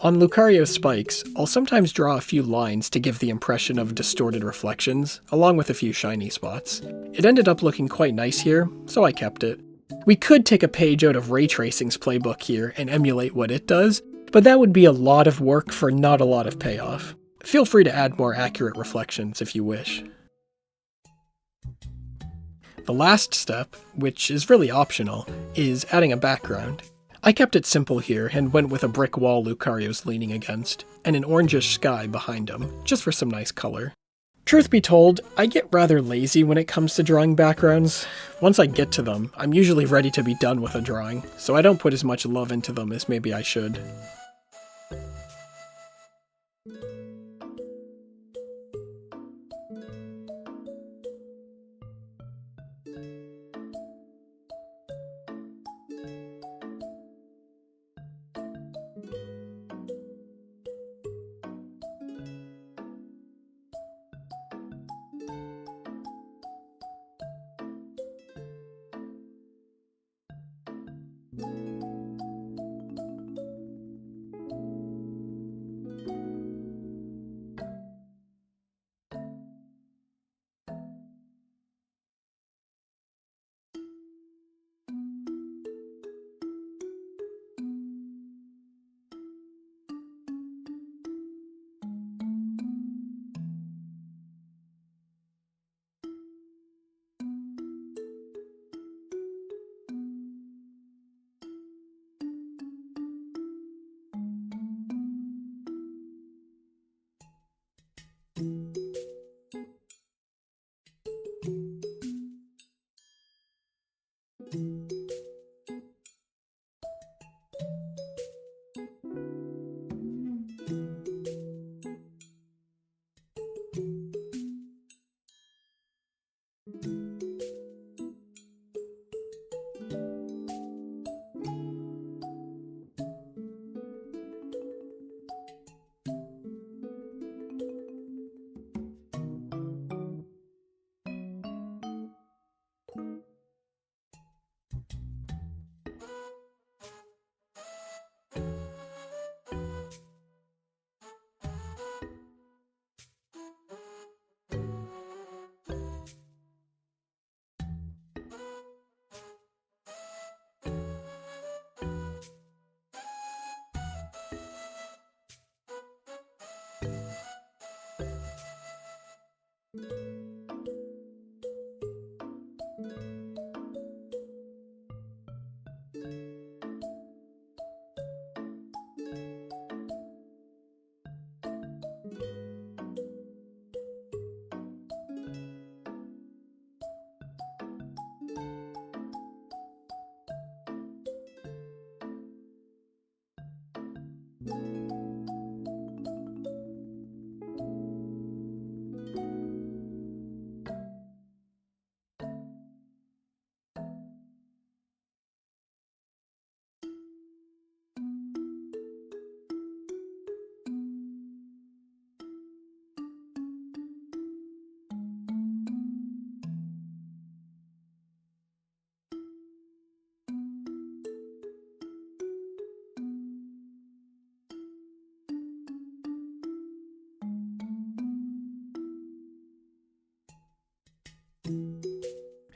On Lucario's spikes, I'll sometimes draw a few lines to give the impression of distorted reflections, along with a few shiny spots. It ended up looking quite nice here, so I kept it. We could take a page out of Ray Tracing's playbook here and emulate what it does, but that would be a lot of work for not a lot of payoff. Feel free to add more accurate reflections if you wish. The last step, which is really optional, is adding a background. I kept it simple here and went with a brick wall Lucario's leaning against, and an orangish sky behind him, just for some nice color. Truth be told, I get rather lazy when it comes to drawing backgrounds. Once I get to them, I'm usually ready to be done with a drawing, so I don't put as much love into them as maybe I should.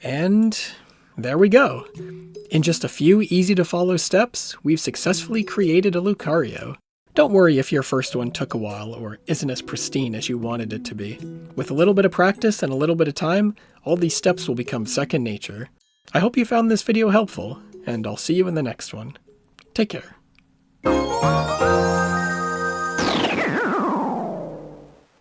And there we go. In just a few easy-to-follow steps, we've successfully created a Lucario. Don't worry if your first one took a while or isn't as pristine as you wanted it to be. With a little bit of practice and a little bit of time, all these steps will become second nature. I hope you found this video helpful, and I'll see you in the next one. Take care.